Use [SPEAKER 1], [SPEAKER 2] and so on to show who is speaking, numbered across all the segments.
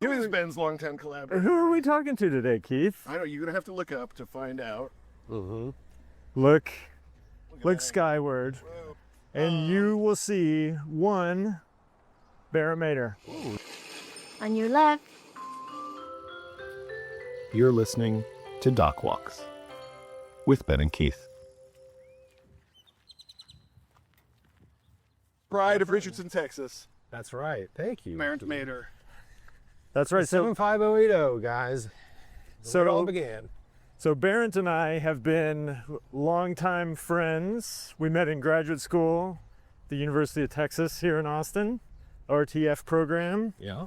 [SPEAKER 1] He was Ben's longtime collaborator.
[SPEAKER 2] Who are we talking to today, Keith?
[SPEAKER 1] I know, you're going to have to look up to find out.
[SPEAKER 2] Look
[SPEAKER 1] that.
[SPEAKER 2] skyward,
[SPEAKER 1] Whoa.
[SPEAKER 2] and you will see one Berndt Mader.
[SPEAKER 3] On your left.
[SPEAKER 4] You're listening to Doc Walks with Ben and Keith.
[SPEAKER 1] Pride of Richardson, Texas.
[SPEAKER 5] That's right. Thank you.
[SPEAKER 1] Berndt Mader.
[SPEAKER 2] That's right. So
[SPEAKER 5] 75080, guys.
[SPEAKER 2] So-
[SPEAKER 5] Where it all began.
[SPEAKER 2] Berndt and I have been longtime friends. We met in graduate school, the University of Texas here in Austin, RTF program.
[SPEAKER 5] Yeah.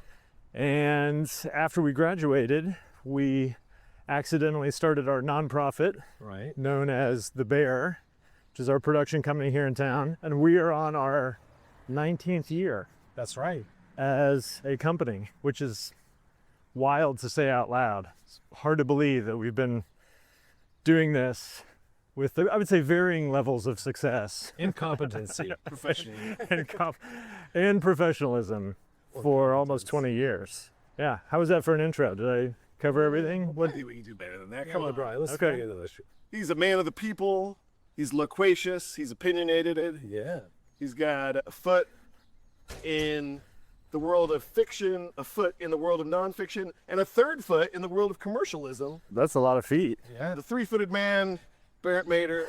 [SPEAKER 2] And after we graduated, we accidentally started our nonprofit
[SPEAKER 5] Right.
[SPEAKER 2] known as The Bear, which is our production company here in town. And we are on our 19th year
[SPEAKER 5] That's right.
[SPEAKER 2] as a company, which is wild to say out loud. It's hard to believe that we've been doing this with, I would say, varying levels of success
[SPEAKER 5] Incompetency.
[SPEAKER 1] Professionally.
[SPEAKER 2] and professionalism for almost 20 years. Yeah. How was that for an intro? Did I cover everything?
[SPEAKER 1] What do we can do better than that? Come on,
[SPEAKER 5] Brian. Let's
[SPEAKER 2] Okay.
[SPEAKER 5] get into this.
[SPEAKER 1] He's a man of the people. He's loquacious. He's opinionated.
[SPEAKER 5] Yeah.
[SPEAKER 1] He's got a foot in the world of fiction, a foot in the world of nonfiction, and a third foot in the world of commercialism.
[SPEAKER 2] That's a lot of feet.
[SPEAKER 5] Yeah.
[SPEAKER 1] The three-footed man, Berndt Mader.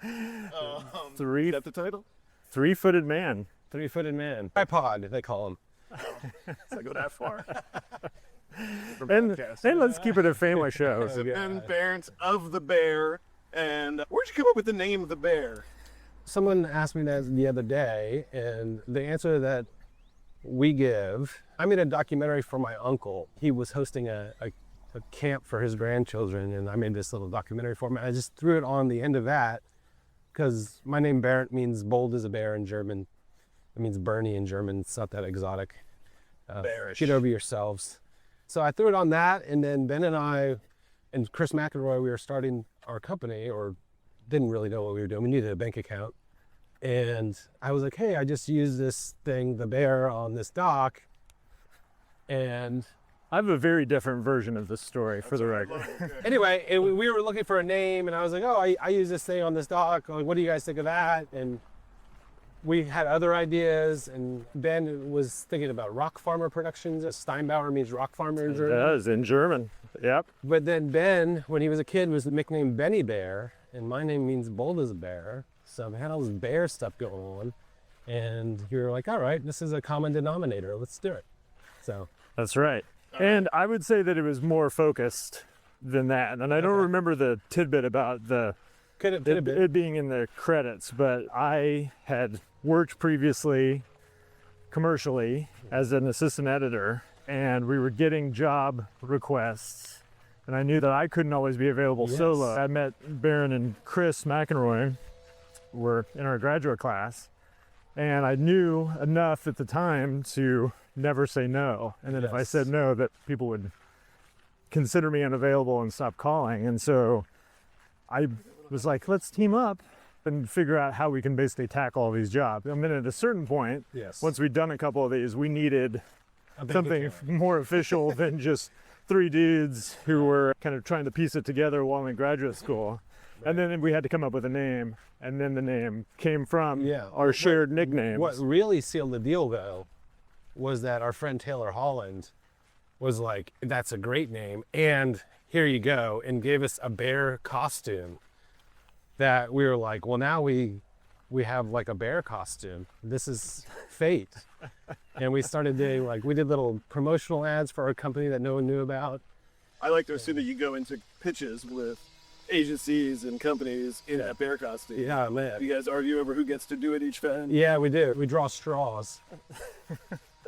[SPEAKER 1] Is that the title?
[SPEAKER 2] Three-footed man.
[SPEAKER 5] Three-footed man. Tripod, they call him.
[SPEAKER 1] Does that go that far?
[SPEAKER 2] And let's keep it a family show.
[SPEAKER 1] Ben Berndt of the Bear. And where'd you come up with the name of the Bear?
[SPEAKER 5] Someone asked me that the other day, and the answer that we give, I made a documentary for my uncle. He was hosting a camp for his grandchildren, and I made this little documentary for him. I just threw it on the end of that because my name Berndt means bold as a bear in German. It means Bernie in German. It's not that exotic.
[SPEAKER 1] Bearish.
[SPEAKER 5] Get over yourselves. So I threw it on that, and then Ben and I and Chris McElroy, we were starting our company, or didn't really know what we were doing. We needed a bank account. And I was like, hey, I just used this thing, the Bear, on this dock. And
[SPEAKER 2] I have a very different version of this story for the record.
[SPEAKER 5] anyway, and we were looking for a name, and I was like, oh, I use this thing on this dock. Like, what do you guys think of that? And we had other ideas, and Ben was thinking about rock farmer productions. Steinbauer means rock farmer in
[SPEAKER 2] It
[SPEAKER 5] German.
[SPEAKER 2] does, in German. Yep.
[SPEAKER 5] But then Ben, when he was a kid, was nicknamed Benny Bear, and my name means bold as a bear. So I had all this bear stuff going on, and you were like, all right, this is a common denominator. Let's do it. So
[SPEAKER 2] That's right. And I would say that it was more focused than that. And I don't remember the tidbit about it being in the credits, but I had worked previously commercially as an assistant editor, and we were getting job requests, and I knew that I couldn't always be available solo. I met Baron and Chris McElroy were in our graduate class, and I knew enough at the time to never say no. And then if I said no, that people would consider me unavailable and stop calling. And so I was like, let's team up and figure out how we can basically tackle all these jobs. I mean, at a certain point, once we'd done a couple of these, we needed something more official than just three dudes who were kind of trying to piece it together while in graduate school. And then we had to come up with a name, and then the name came from our shared nicknames.
[SPEAKER 5] What really sealed the deal, though, was that our friend Taylor Holland was like, that's a great name, and here you go, and gave us a bear costume that we were like, well, now we have like a bear costume. This is fate. And we started doing, like, we did little promotional ads for our company that no one knew about.
[SPEAKER 1] I like to assume that you go into pitches with agencies and companies in that bear costume.
[SPEAKER 5] Yeah, man.
[SPEAKER 1] You guys argue over who gets to do it each time?
[SPEAKER 5] Yeah, we do. We draw straws.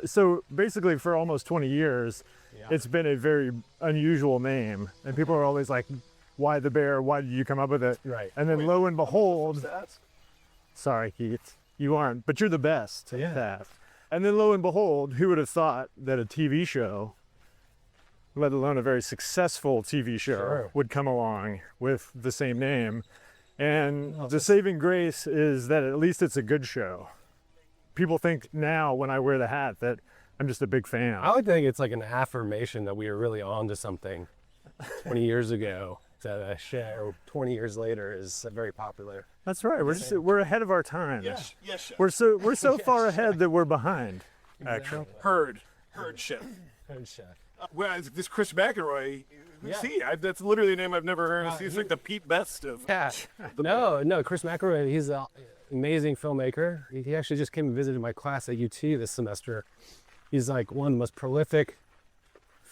[SPEAKER 2] So basically for almost 20 years, it's been a very unusual name. And people are always like, why the bear? Why did you come up with it?
[SPEAKER 5] Right.
[SPEAKER 2] And then lo and behold, sorry, Keith, you aren't, but you're the best at that. And then lo and behold, who would have thought that a TV show, let alone a very successful TV show, would come along with the same name. And the saving grace is that at least it's a good show. People think now when I wear the hat that I'm just a big fan.
[SPEAKER 5] I would think it's like an affirmation that we were really on to something 20 years ago. That a show 20 years later is very popular.
[SPEAKER 2] That's right. We're ahead of our time.
[SPEAKER 1] Yes, chef.
[SPEAKER 2] We're so far ahead that we're behind. Actually,
[SPEAKER 1] Herd chef. Well, this Chris McElroy. Who's he? That's literally a name I've never heard. He's like the Pete Best of.
[SPEAKER 5] Yeah. No, Chris McElroy, he's an amazing filmmaker. He actually just came and visited my class at UT this semester. He's like one of the most prolific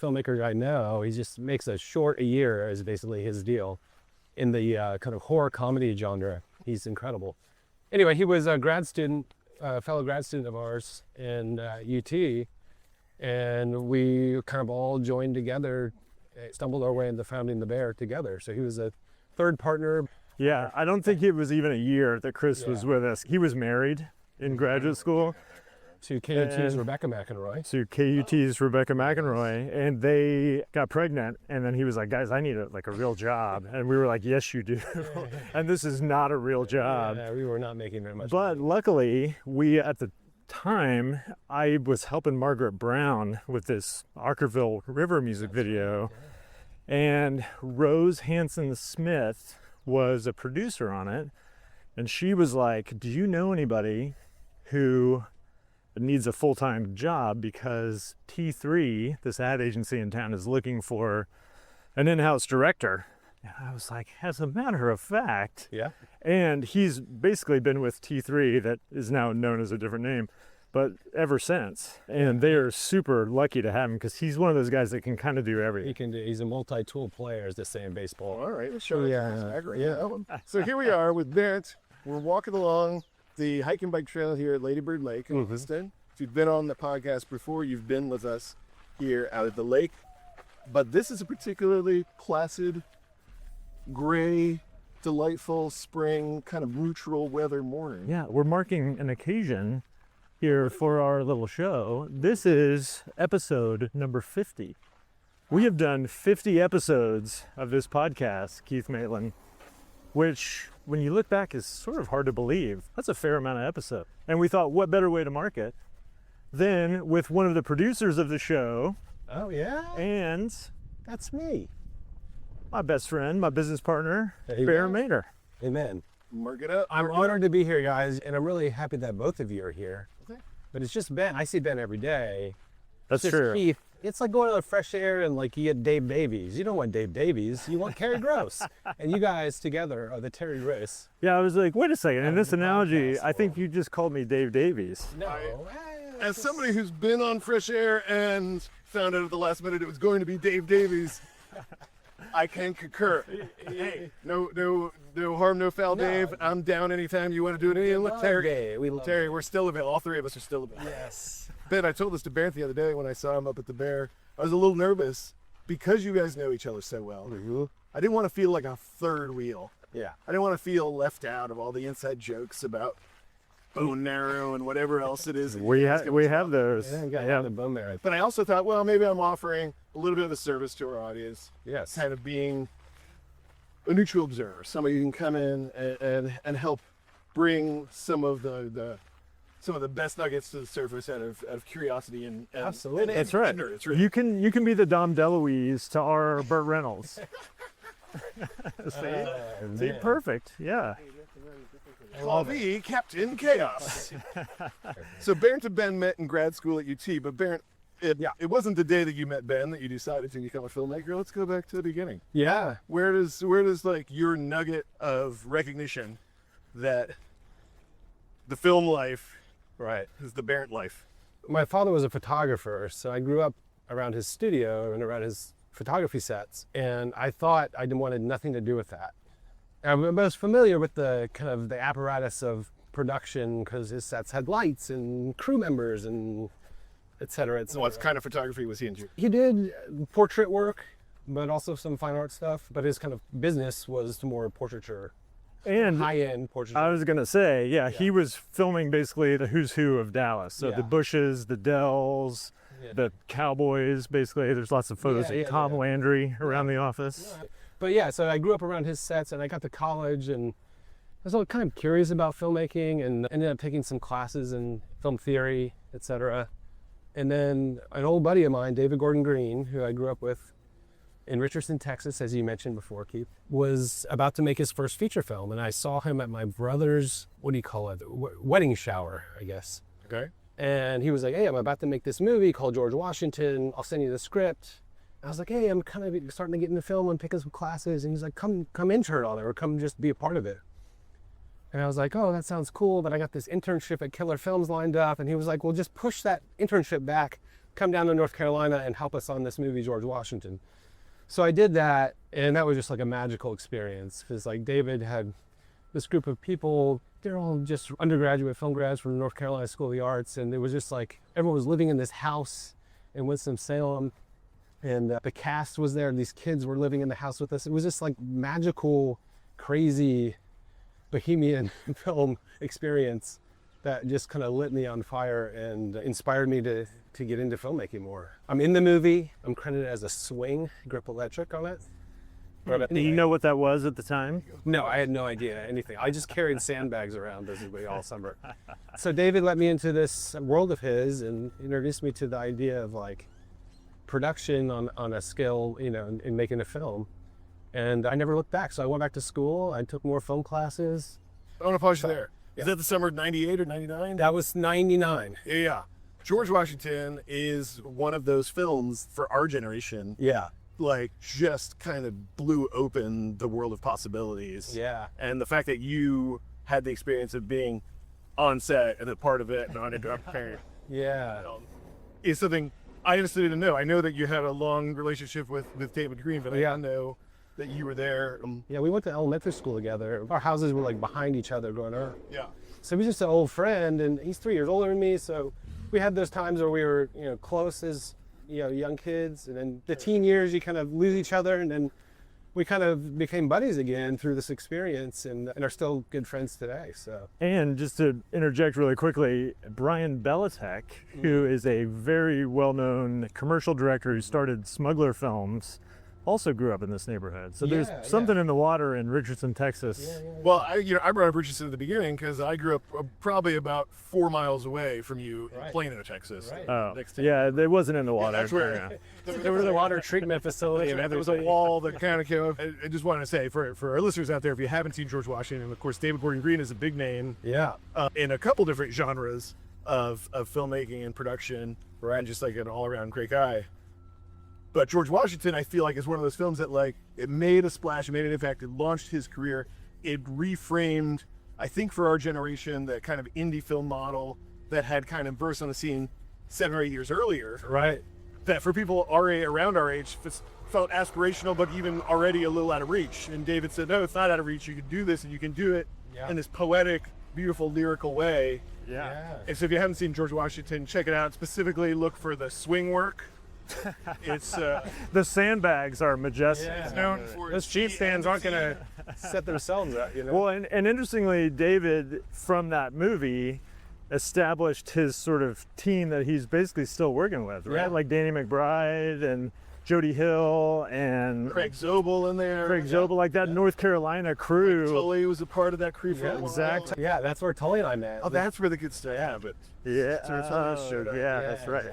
[SPEAKER 5] filmmakers I know. He just makes a short a year is basically his deal in the kind of horror comedy genre. He's incredible. Anyway, he was a grad student, a fellow grad student of ours in UT, and we kind of all joined together, stumbled our way into founding the Bear together. So he was a third partner.
[SPEAKER 2] yeah. I don't think it was even a year that Chris was with us. He was married in graduate school
[SPEAKER 5] To KUT's Rebecca McElroy.
[SPEAKER 2] to KUT's Rebecca McElroy, and they got pregnant. And then he was like, "Guys, I need a real job." And we were like, "Yes, you do." And this is not a real job.
[SPEAKER 5] Yeah, we were not making very much
[SPEAKER 2] But luckily, we at the time, I was helping Margaret Brown with this Arkerville River music video, and Rose Hanson Smith was a producer on it, and she was like, "Do you know anybody who needs a full-time job, because T3, this ad agency in town, is looking for an in-house director?" And I was like, as a matter of fact.
[SPEAKER 5] Yeah.
[SPEAKER 2] And he's basically been with T3, that is now known as a different name, but ever since. And they are super lucky to have him, because he's one of those guys that can kind of do everything.
[SPEAKER 5] He's a multi-tool player, as they say in baseball.
[SPEAKER 1] All right, let's show
[SPEAKER 5] Yeah.
[SPEAKER 1] So here we are with Berndt. We're walking along the hike and bike trail here at Lady Bird Lake in Livingston. If you've been on the podcast before, you've been with us here out at the lake. But this is a particularly placid, gray, delightful spring, kind of neutral weather morning.
[SPEAKER 2] Yeah, we're marking an occasion here for our little show. This is episode number 50. We have done 50 episodes of this podcast, Keith Maitland, which, when you look back, is sort of hard to believe. That's a fair amount of episodes. And we thought, what better way to mark it than with one of the producers of the show,
[SPEAKER 5] Oh, yeah?
[SPEAKER 2] and
[SPEAKER 5] That's me.
[SPEAKER 2] my best friend, my business partner,
[SPEAKER 5] There you
[SPEAKER 2] Berndt
[SPEAKER 5] go.
[SPEAKER 2] Mader.
[SPEAKER 5] Amen.
[SPEAKER 1] Mark it up.
[SPEAKER 5] I'm honored to be here, guys, and I'm really happy that both of you are here.
[SPEAKER 1] Okay.
[SPEAKER 5] But it's just Ben. I see Ben every day.
[SPEAKER 2] That's
[SPEAKER 5] It's just
[SPEAKER 2] true.
[SPEAKER 5] Keith. It's like going to the fresh air and like you get Dave Davies. You don't want Dave Davies. You want Terry Gross. And you guys together are the Terry Gross.
[SPEAKER 2] Yeah, I was like, wait a second. In this
[SPEAKER 5] the
[SPEAKER 2] analogy,
[SPEAKER 5] podcast
[SPEAKER 2] I think you just called me Dave Davies.
[SPEAKER 5] No.
[SPEAKER 1] As somebody who's been on Fresh Air and found out at the last minute it was going to be Dave Davies, I can concur. Hey, no harm, no foul, Dave. I'm down anytime you want to do it. Hey, look, Terry.
[SPEAKER 5] We love
[SPEAKER 1] Terry, we're still available. All three of us are still available.
[SPEAKER 5] Yes.
[SPEAKER 1] Ben, I told this to Berndt the other day when I saw him up at the Bear. I was a little nervous because you guys know each other so well. I didn't want to feel like a third wheel.
[SPEAKER 5] Yeah.
[SPEAKER 1] I didn't want to feel left out of all the inside jokes about bone marrow and whatever else it is.
[SPEAKER 2] We have those.
[SPEAKER 5] Yeah, got
[SPEAKER 2] Yeah.
[SPEAKER 5] the bone marrow.
[SPEAKER 1] But I also thought, well, maybe I'm offering a little bit of a service to our audience,
[SPEAKER 5] Yes.
[SPEAKER 1] kind of being a neutral observer, somebody who can come in and help bring some of the best nuggets to the surface out of curiosity and
[SPEAKER 5] Absolutely.
[SPEAKER 1] and
[SPEAKER 2] That's right.
[SPEAKER 1] ignorance, really.
[SPEAKER 2] You can be the Dom DeLuise to our Burt Reynolds. See, perfect. Yeah.
[SPEAKER 1] Call me Captain Chaos. So Berndt and Ben met in grad school at UT, but Berndt, it wasn't the day that you met Ben that you decided to become a filmmaker. Let's go back to the beginning.
[SPEAKER 5] Yeah.
[SPEAKER 1] Where does like your nugget of recognition that the film life
[SPEAKER 5] Right.
[SPEAKER 1] is the Berndt life?
[SPEAKER 5] My father was a photographer, so I grew up around his studio and around his photography sets, and I thought I wanted nothing to do with that. I was familiar with the kind of the apparatus of production because his sets had lights and crew members and et cetera, et
[SPEAKER 1] So
[SPEAKER 5] cetera.
[SPEAKER 1] what kind of photography was he into?
[SPEAKER 5] He did portrait work, but also some fine art stuff, but his kind of business was more portraiture,
[SPEAKER 2] And
[SPEAKER 5] high-end portraiture.
[SPEAKER 2] I was gonna say, yeah, he was filming basically the who's who of Dallas. So
[SPEAKER 5] Yeah.
[SPEAKER 2] the Bushes, the Dells,
[SPEAKER 5] Yeah.
[SPEAKER 2] the Cowboys. Basically, there's lots of photos
[SPEAKER 5] Yeah,
[SPEAKER 2] of Tom
[SPEAKER 5] yeah.
[SPEAKER 2] Landry around the office.
[SPEAKER 5] But yeah, so I grew up around his sets, and I got to college, and I was all kind of curious about filmmaking, and ended up taking some classes in film theory, etc. And then an old buddy of mine, David Gordon Green, who I grew up with in Richardson, Texas, as you mentioned before, Keith, was about to make his first feature film. And I saw him at my brother's, what do you call it? Wedding shower, I guess.
[SPEAKER 1] Okay.
[SPEAKER 5] And he was like, hey, I'm about to make this movie called George Washington. I'll send you the script. I was like, hey, I'm kind of starting to get into film and picking some classes. And he's like, come intern on it, or come just be a part of it. And I was like, oh, that sounds cool, but I got this internship at Killer Films lined up. And he was like, well, just push that internship back, come down to North Carolina and help us on this movie, George Washington. So I did that, and that was just like a magical experience, because like David had this group of people, they're all just undergraduate film grads from the North Carolina School of the Arts, and it was just like everyone was living in this house in Winston-Salem, and the cast was there, and these kids were living in the house with us. It was just like magical, crazy, bohemian film experience that just kind of lit me on fire and inspired me to get into filmmaking more. I'm in the movie. I'm credited as a swing, grip electric on it.
[SPEAKER 2] Do you know what that was at the time?
[SPEAKER 5] No, I had no idea anything. I just carried sandbags around basically all summer. So David let me into this world of his and introduced me to the idea of like production on a scale, you know, in making a film. And I never looked back. So I went back to school. I took more film classes.
[SPEAKER 1] I want to pause you there. Is that the summer of 98 or 99?
[SPEAKER 5] That was 99.
[SPEAKER 1] Yeah. George Washington is one of those films for our generation.
[SPEAKER 5] Yeah.
[SPEAKER 1] Like just kind of blew open the world of possibilities.
[SPEAKER 5] Yeah.
[SPEAKER 1] And the fact that you had the experience of being on set and a part of it and uninterrupted
[SPEAKER 5] Yeah.
[SPEAKER 1] is something I honestly didn't know. I know that you had a long relationship with David Green, but I didn't know that you were there.
[SPEAKER 5] Yeah, we went to elementary school together. Our houses were like behind each other growing up.
[SPEAKER 1] Yeah.
[SPEAKER 5] So he was just an old friend, and he's 3 years older than me. So we had those times where we were, you know, close as, you know, young kids. And then the teen years, you kind of lose each other. And then we kind of became buddies again through this experience and are still good friends today. So.
[SPEAKER 2] And just to interject really quickly, Brian Belitek, who is a very well-known commercial director who started Smuggler Films, also grew up in this neighborhood. So there's something in the water in Richardson, Texas.
[SPEAKER 1] Well, I brought up Richardson at the beginning because I grew up probably about 4 miles away from you in Plano, Texas.
[SPEAKER 2] Oh,
[SPEAKER 1] Next to
[SPEAKER 2] yeah, it wasn't in the water.
[SPEAKER 1] That's where
[SPEAKER 5] There was a water treatment facility.
[SPEAKER 1] and there was a wall that kind of came up. I just wanted to say for our listeners out there, if you haven't seen George Washington, and of course David Gordon Green is a big name in a couple different genres of filmmaking and production, and just like an all-around great guy. But George Washington, I feel like, is one of those films that like it made a splash, it made an impact, it launched his career, it reframed, I think, for our generation, that kind of indie film model that had kind of burst on the scene 7 or 8 years earlier.
[SPEAKER 5] Right.
[SPEAKER 1] That for people around our age felt aspirational, but even already a little out of reach. And David said, no, it's not out of reach. You can do this, and you can do it in this poetic, beautiful, lyrical way.
[SPEAKER 2] Yeah.
[SPEAKER 1] And so if you haven't seen George Washington, check it out. Specifically, look for the swing work. It's
[SPEAKER 2] the sandbags are majestic.
[SPEAKER 1] it's known for
[SPEAKER 5] Those cheap stands aren't going to set themselves up, you know?
[SPEAKER 2] Well, and interestingly, David, from that movie, established his sort of team that he's basically still working with, right?
[SPEAKER 5] Yeah.
[SPEAKER 2] Like Danny McBride and Jody Hill and
[SPEAKER 1] Craig Zobel in there.
[SPEAKER 2] Craig Zobel, like that North Carolina crew.
[SPEAKER 1] Tully was a part of that crew for a while.
[SPEAKER 2] exactly.
[SPEAKER 5] Yeah, that's where Tully and I met.
[SPEAKER 1] Oh, that's where the good stuff. Yeah, but
[SPEAKER 2] Yeah,
[SPEAKER 1] Tully showed up.
[SPEAKER 2] yeah, that's right.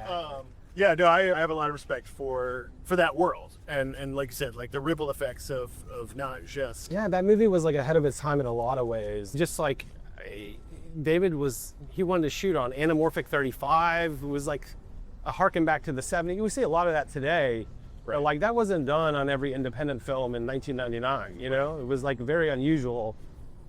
[SPEAKER 1] Yeah, no, I have a lot of respect for that world, and like you said, like the ripple effects of not just.
[SPEAKER 5] Yeah, that movie was like ahead of its time in a lot of ways. Just like David he wanted to shoot on anamorphic 35. It was like a harken back to the 70s. We see a lot of that today.
[SPEAKER 1] Right.
[SPEAKER 5] But like that wasn't done on every independent film in 1999, you know? It was like very unusual.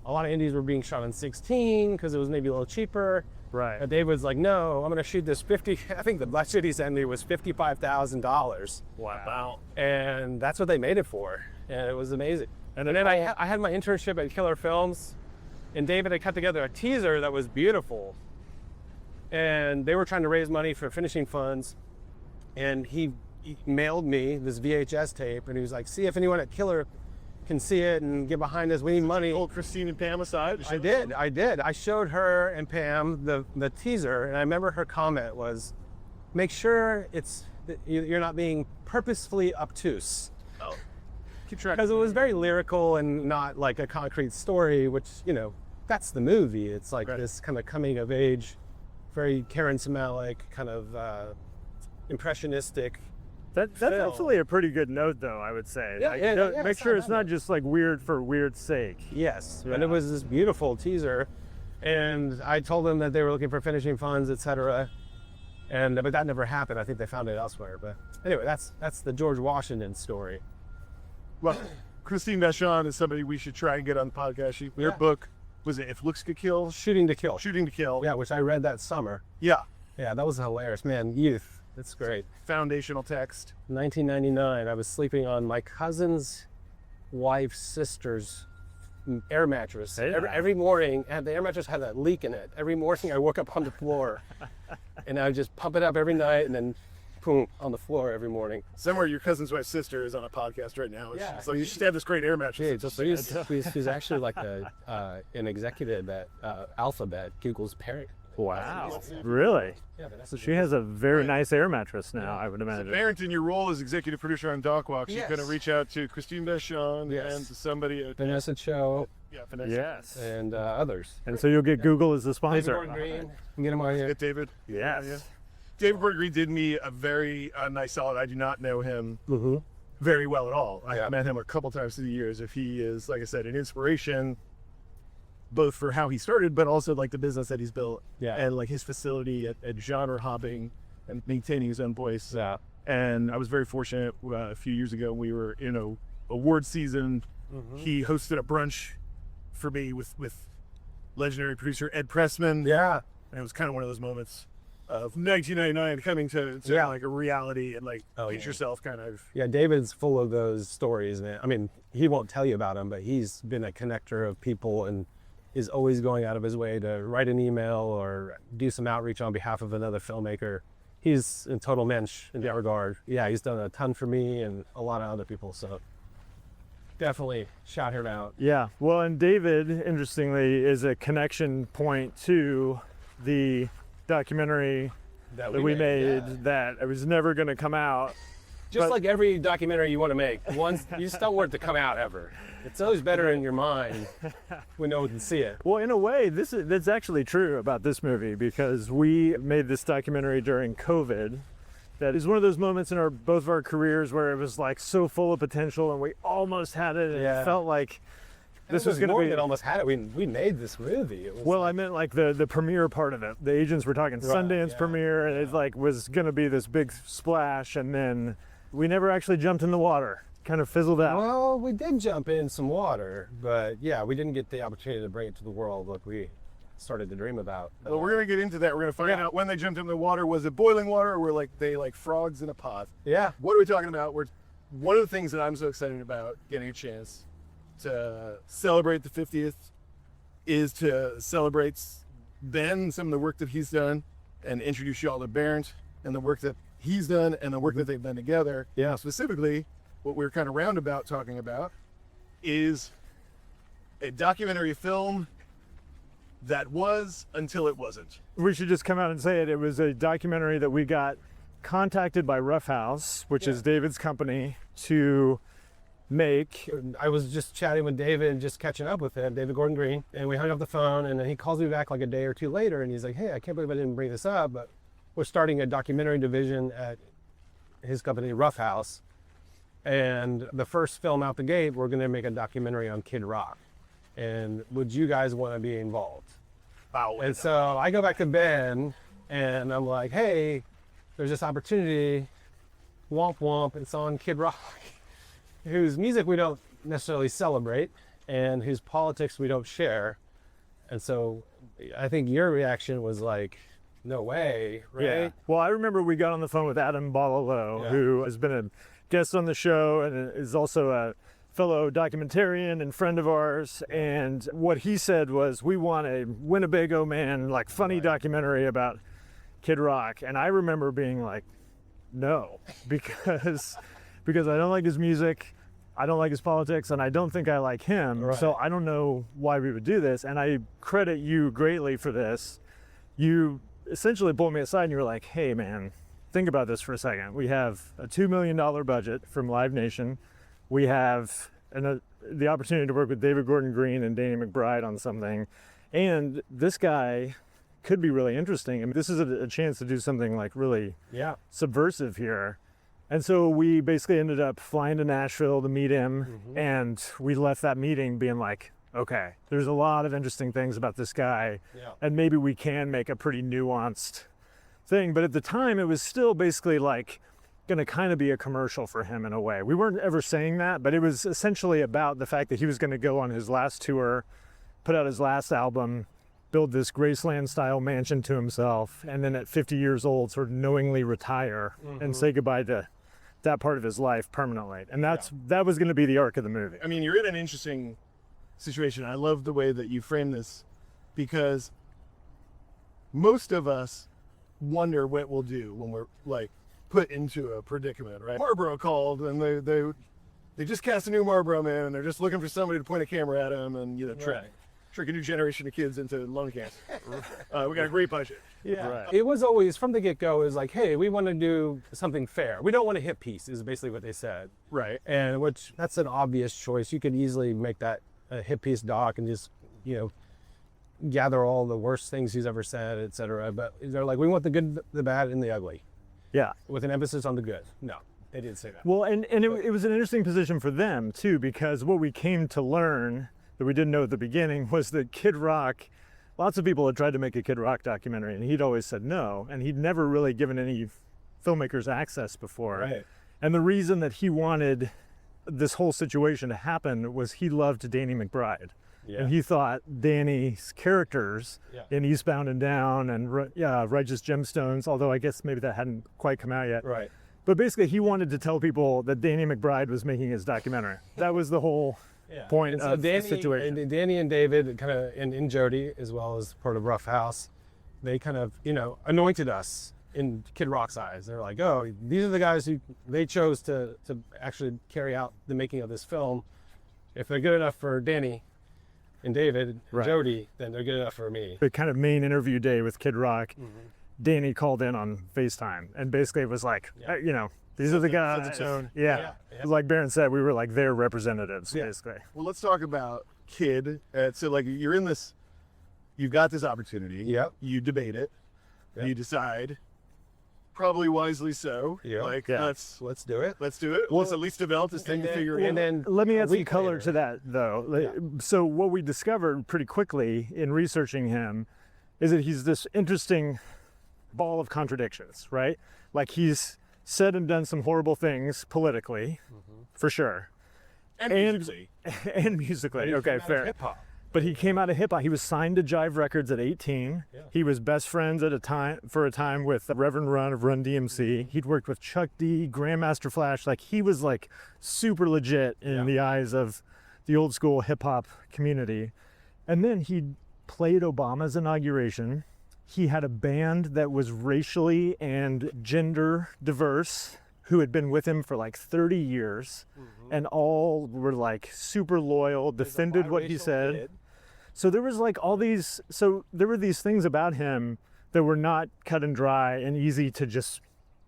[SPEAKER 5] A lot of indies were being shot on 16 because it was maybe a little cheaper.
[SPEAKER 2] Right.
[SPEAKER 5] But David was like, no, I'm going to shoot this I think the last shit he sent me was $55,000.
[SPEAKER 2] Wow.
[SPEAKER 5] And that's what they made it for. And it was amazing. And then I had my internship at Killer Films, and David had cut together a teaser that was beautiful. And they were trying to raise money for finishing funds. And he mailed me this VHS tape, and he was like, see if anyone at Killer can see it and get behind us. We need money.
[SPEAKER 1] Old Christine and Pam aside.
[SPEAKER 5] I did. I showed her and Pam the teaser, and I remember her comment was, make sure you're not being purposefully obtuse.
[SPEAKER 1] Oh. Keep track.
[SPEAKER 5] Because it was very lyrical and not like a concrete story, which, you know, that's the movie. It's like this kind of coming of age very charismatic, kind of impressionistic.
[SPEAKER 2] That's
[SPEAKER 5] film.
[SPEAKER 2] actually a pretty good note, though, I would say.
[SPEAKER 5] Yeah,
[SPEAKER 2] Like,
[SPEAKER 5] yeah,
[SPEAKER 2] don't-
[SPEAKER 5] yeah,
[SPEAKER 2] make
[SPEAKER 5] it's
[SPEAKER 2] sure
[SPEAKER 5] not
[SPEAKER 2] it's
[SPEAKER 5] bad.
[SPEAKER 2] not just like weird for weird's sake.
[SPEAKER 5] Yes, and
[SPEAKER 2] Yeah.
[SPEAKER 5] it was this beautiful teaser, and I told them that they were looking for finishing funds, etc. But that never happened. I think they found it elsewhere. But anyway, that's the George Washington story.
[SPEAKER 1] Well, Christine Vachon is somebody we should try and get on the podcast. Her book was it If Looks Could Kill?
[SPEAKER 5] Shooting to Kill.
[SPEAKER 1] Shooting to Kill.
[SPEAKER 5] Yeah, which I read that summer.
[SPEAKER 1] Yeah.
[SPEAKER 5] Yeah, that was hilarious, man. Youth. That's great.
[SPEAKER 1] Foundational text.
[SPEAKER 5] 1999. I was sleeping on my cousin's wife's sister's air mattress.
[SPEAKER 2] Hey,
[SPEAKER 5] Every morning, and the air mattress had a leak in it. Every morning I woke up on the floor, and I would just pump it up every night, and then boom, on the floor every morning.
[SPEAKER 1] Somewhere your cousin's wife's sister is on a podcast right now.
[SPEAKER 5] Yeah.
[SPEAKER 1] So you should have this great air mattress.
[SPEAKER 5] She's actually like an executive at Alphabet, Google's parent.
[SPEAKER 2] Wow. Really?
[SPEAKER 5] Yeah, but that's
[SPEAKER 2] So she has a very nice air mattress now, I would
[SPEAKER 1] So
[SPEAKER 2] imagine.
[SPEAKER 1] Barrington, your role as executive producer on Doc Walks,
[SPEAKER 5] Yes.
[SPEAKER 1] you're going to reach out to Christine Vachon
[SPEAKER 5] Yes.
[SPEAKER 1] and to somebody at
[SPEAKER 5] Vanessa Cho
[SPEAKER 1] Vanessa.
[SPEAKER 2] Yes.
[SPEAKER 5] and others.
[SPEAKER 2] And so you'll get Google as the
[SPEAKER 5] David
[SPEAKER 2] sponsor.
[SPEAKER 5] Gordon Green. Get him on here.
[SPEAKER 1] Get David.
[SPEAKER 2] Yes.
[SPEAKER 1] Yeah. David Gordon Green did me a very nice solid. I do not know him
[SPEAKER 5] Mm-hmm.
[SPEAKER 1] very well at all.
[SPEAKER 5] Yeah.
[SPEAKER 1] I've met him a couple times through the years. If he is, like I said, an inspiration, both for how he started, but also like the business that he's built,
[SPEAKER 5] Yeah.
[SPEAKER 1] and like his facility at genre hopping and maintaining his own voice.
[SPEAKER 5] Yeah.
[SPEAKER 1] And I was very fortunate. A few years ago, we were in a award season.
[SPEAKER 5] Mm-hmm.
[SPEAKER 1] He hosted a brunch for me with legendary producer Ed Pressman.
[SPEAKER 5] Yeah.
[SPEAKER 1] And it was kind of one of those moments of 1999 coming to
[SPEAKER 5] Yeah.
[SPEAKER 1] like a reality and like
[SPEAKER 5] Oh,
[SPEAKER 1] pinch
[SPEAKER 5] yeah.
[SPEAKER 1] yourself kind of.
[SPEAKER 5] Yeah, David's full of those stories, man. I mean, he won't tell you about them, but he's been a connector of people and is always going out of his way to write an email or do some outreach on behalf of another filmmaker. He's a total mensch in that regard. Yeah, he's done a ton for me and a lot of other people, so definitely shout him out.
[SPEAKER 2] Yeah. Well, and David, interestingly, is a connection point to the documentary that we made
[SPEAKER 5] yeah.
[SPEAKER 2] that it was never going to come out.
[SPEAKER 5] Just
[SPEAKER 2] But-
[SPEAKER 5] like every documentary you want to make, once you just don't want it to come out ever. It's always better in your mind when no one can see it.
[SPEAKER 2] Well, in a way, that's actually true about this movie because we made this documentary during COVID. That is one of those moments in both of our careers where it was like so full of potential and we almost had it and
[SPEAKER 5] Yeah.
[SPEAKER 2] it felt like this
[SPEAKER 5] It
[SPEAKER 2] was going to
[SPEAKER 5] more
[SPEAKER 2] be.
[SPEAKER 5] than almost had it. We made this movie. It was
[SPEAKER 2] Well, I meant like the premiere part of it. The agents were talking Sundance
[SPEAKER 5] yeah,
[SPEAKER 2] premiere, and it like was going to be this big splash, and then we never actually jumped in the water. Kind of fizzled out.
[SPEAKER 5] Well, we did jump in some water, but yeah, we didn't get the opportunity to bring it to the world like we started to dream about.
[SPEAKER 1] Well, we're gonna get into that. We're gonna find out when they jumped in the water. Was it boiling water, or were they like frogs in a pot?
[SPEAKER 5] Yeah.
[SPEAKER 1] What are we talking about? One of the things that I'm so excited about getting a chance to celebrate the 50th is to celebrate Ben, some of the work that he's done, and introduce you all to Berndt and the work that he's done and the work that they've done together.
[SPEAKER 5] Yeah.
[SPEAKER 1] Specifically, what we're kind of roundabout talking about is a documentary film that was until it wasn't.
[SPEAKER 2] We should just come out and say it. It was a documentary that we got contacted by Roughhouse, which is David's company, to make.
[SPEAKER 5] I was just chatting with David and just catching up with him, David Gordon Green, and we hung up the phone, and then he calls me back like a day or two later, and he's like, hey, I can't believe I didn't bring this up, but we're starting a documentary division at his company, Roughhouse, and the first film out the gate, we're going to make a documentary on Kid Rock, and would you guys want to be involved?
[SPEAKER 1] Wow.
[SPEAKER 5] And so I go back to Ben, and I'm like, hey, there's this opportunity, womp womp, it's on Kid Rock, whose music we don't necessarily celebrate and whose politics we don't share. And so I think your reaction was like, no way, right?
[SPEAKER 2] Yeah. Well, I remember we got on the phone with Adam Balalo,
[SPEAKER 5] Yeah.
[SPEAKER 2] who has been a guest on the show and is also a fellow documentarian and friend of ours. And what he said was, we want a Winnebago man, like funny documentary about Kid Rock. And I remember being like, no, because I don't like his music. I don't like his politics, and I don't think I like him.
[SPEAKER 5] Right.
[SPEAKER 2] So I don't know why we would do this. And I credit you greatly for this. You essentially pulled me aside and you were like, hey man, think about this for a second. We have a $2 million budget from Live Nation. We have the opportunity to work with David Gordon Green and Danny McBride on something. And this guy could be really interesting. I mean, this is a chance to do something like really subversive here. And so we basically ended up flying to Nashville to meet him, and we left that meeting being like, okay, there's a lot of interesting things about this guy, and maybe we can make a pretty nuanced thing. But at the time, it was still basically like going to kind of be a commercial for him in a way. We weren't ever saying that, but it was essentially about the fact that he was going to go on his last tour, put out his last album, build this Graceland-style mansion to himself, and then at 50 years old, sort of knowingly retire and say goodbye to that part of his life permanently. And that was going to be the arc of the movie.
[SPEAKER 1] I mean, you're in an interesting situation. I love the way that you frame this, because most of us wonder what we'll do when we're like put into a predicament, right? Marlboro called, and they just cast a new Marlboro man, and they're just looking for somebody to point a camera at him and trick a new generation of kids into lung cancer. We got a great budget.
[SPEAKER 5] It was always from the get-go is like, hey, we want to do something fair. We don't want a hit piece is basically what they said.
[SPEAKER 1] Right.
[SPEAKER 5] And which that's an obvious choice. You could easily make that a hit piece doc and just, gather all the worst things he's ever said, etc. But they're like, we want the good, the bad, and the ugly.
[SPEAKER 2] Yeah.
[SPEAKER 5] With an emphasis on the good. No, they didn't say that.
[SPEAKER 2] Well, and it was an interesting position for them too, because what we came to learn that we didn't know at the beginning was that Kid Rock, lots of people had tried to make a Kid Rock documentary, and he'd always said no, and he'd never really given any filmmakers access before.
[SPEAKER 1] Right.
[SPEAKER 2] And the reason that he wanted this whole situation to happen was he loved Danny McBride.
[SPEAKER 5] Yeah.
[SPEAKER 2] And he thought Danny's characters in Eastbound and Down and Righteous Gemstones, although I guess maybe that hadn't quite come out yet.
[SPEAKER 5] Right.
[SPEAKER 2] But basically he wanted to tell people that Danny McBride was making his documentary. That was the whole point of the situation.
[SPEAKER 5] And Danny and David kind of, and Jody, as well as part of Roughhouse, they kind of, anointed us in Kid Rock's eyes. They're like, oh, these are the guys who they chose to actually carry out the making of this film. If they're good enough for Danny and David and Jody, then they're good enough for me.
[SPEAKER 2] The kind of main interview day with Kid Rock, Danny called in on FaceTime and basically it was like, these are the guys. Like Berndt said, we were like their representatives, basically.
[SPEAKER 1] Well, let's talk about Kid. So like you're in this, you've got this opportunity.
[SPEAKER 5] Yep.
[SPEAKER 1] You debate it. Yep. You decide, probably wisely so. Let's
[SPEAKER 5] do it.
[SPEAKER 1] Let's do it. Let's at least develop this thing to figure it out.
[SPEAKER 5] And then
[SPEAKER 2] let me add some color to that, though. So what we discovered pretty quickly in researching him is that he's this interesting ball of contradictions, right? Like he's said and done some horrible things politically, for sure.
[SPEAKER 1] And musically.
[SPEAKER 2] And musically. Okay, fair.
[SPEAKER 5] Hip-hop.
[SPEAKER 2] But he came out of hip hop. He was signed to Jive Records at 18. Yeah. He was best friends for a time with Reverend Run of Run DMC. He'd worked with Chuck D, Grandmaster Flash. Like he was like super legit in the eyes of the old school hip hop community. And then he played Obama's inauguration. He had a band that was racially and gender diverse, who had been with him for like 30 years, and all were like super loyal, defended what he said. So there was like there were these things about him that were not cut and dry and easy to just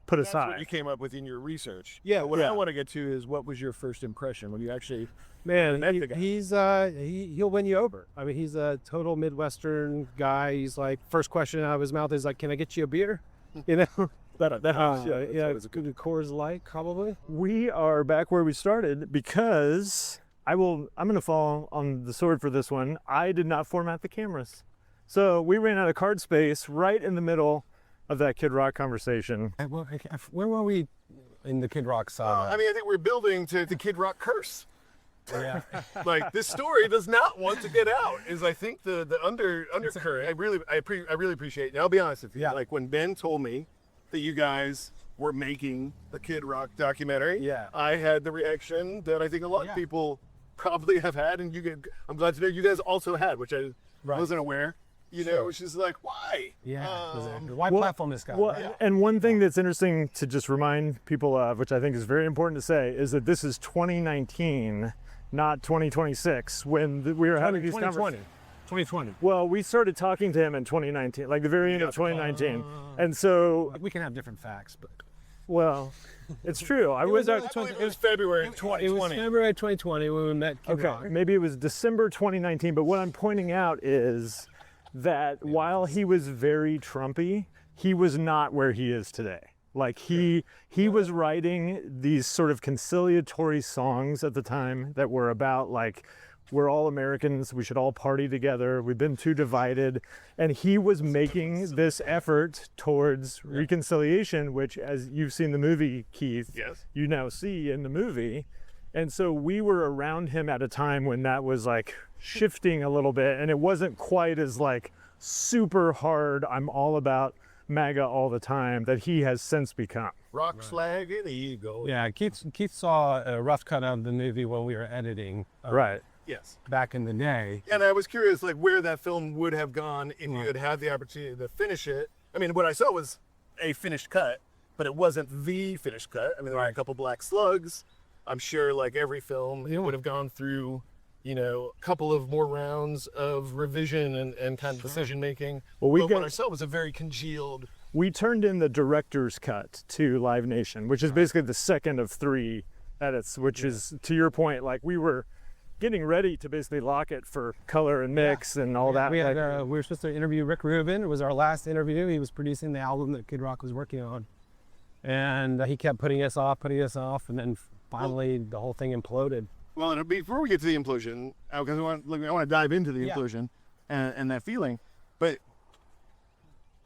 [SPEAKER 2] put aside.
[SPEAKER 1] That's what you came up with in your research. I want to get to is, what was your first impression when you actually met the guy?
[SPEAKER 5] He'll win you over. I mean, he's a total Midwestern guy. He's like, first question out of his mouth is like, can I get you a beer?
[SPEAKER 2] That
[SPEAKER 5] Coors Light, probably.
[SPEAKER 2] We are back where we started because I'm going to fall on the sword for this one. I did not format the cameras. So we ran out of card space right in the middle of that Kid Rock conversation.
[SPEAKER 5] Where were we in the Kid Rock side?
[SPEAKER 1] I think we're building to the Kid Rock curse. Yeah. Like this story does not want to get out is I think the undercurrent. I really appreciate it. And I'll be honest with you. Like when Ben told me that you guys were making the Kid Rock documentary, I had the reaction that I think a lot of people probably have had, and I'm glad to know you guys also had, which I wasn't aware. Which is like, why?
[SPEAKER 5] Why platform this guy?
[SPEAKER 2] And one thing that's interesting to just remind people of, which I think is very important to say, is that this is 2019, not 2026, when we were having these conversations.
[SPEAKER 5] 2020.
[SPEAKER 2] Well, we started talking to him in 2019, like the very end of 2019. And so
[SPEAKER 5] we can have different facts, but
[SPEAKER 2] well, it's true.
[SPEAKER 1] It was February 2020.
[SPEAKER 5] It was February 2020 when we met Kid Rock.
[SPEAKER 2] Maybe it was December 2019, but what I'm pointing out is that while he was very Trumpy, he was not where he is today. Like he was writing these sort of conciliatory songs at the time that were about like, we're all Americans, we should all party together, we've been too divided. And he was making this effort towards reconciliation, which, as you've seen the movie, Keith, you now see in the movie. And so we were around him at a time when that was like shifting a little bit, and it wasn't quite as like super hard, I'm all about MAGA all the time, that he has since become.
[SPEAKER 1] Rock slag and ego.
[SPEAKER 5] Yeah, Keith saw a rough cut of the movie when we were editing.
[SPEAKER 2] Right.
[SPEAKER 1] Yes.
[SPEAKER 5] Back in the day.
[SPEAKER 1] And I was curious, like, where that film would have gone if you had had the opportunity to finish it. I mean, what I saw was a finished cut, but it wasn't the finished cut. I mean, there were a couple black slugs. I'm sure, like every film, it would have gone through, you know, a couple of more rounds of revision and kind of decision making.
[SPEAKER 2] Well,
[SPEAKER 1] what I saw was a very congealed.
[SPEAKER 2] We turned in the director's cut to Live Nation, which is basically the second of 3 edits, which is, to your point, like we were getting ready to basically lock it for color and mix and all that.
[SPEAKER 5] We were supposed to interview Rick Rubin. It was our last interview. He was producing the album that Kid Rock was working on. And he kept putting us off, and then finally the whole thing imploded.
[SPEAKER 1] Well, and before we get to the implosion, because I want to dive into the implosion and that feeling, but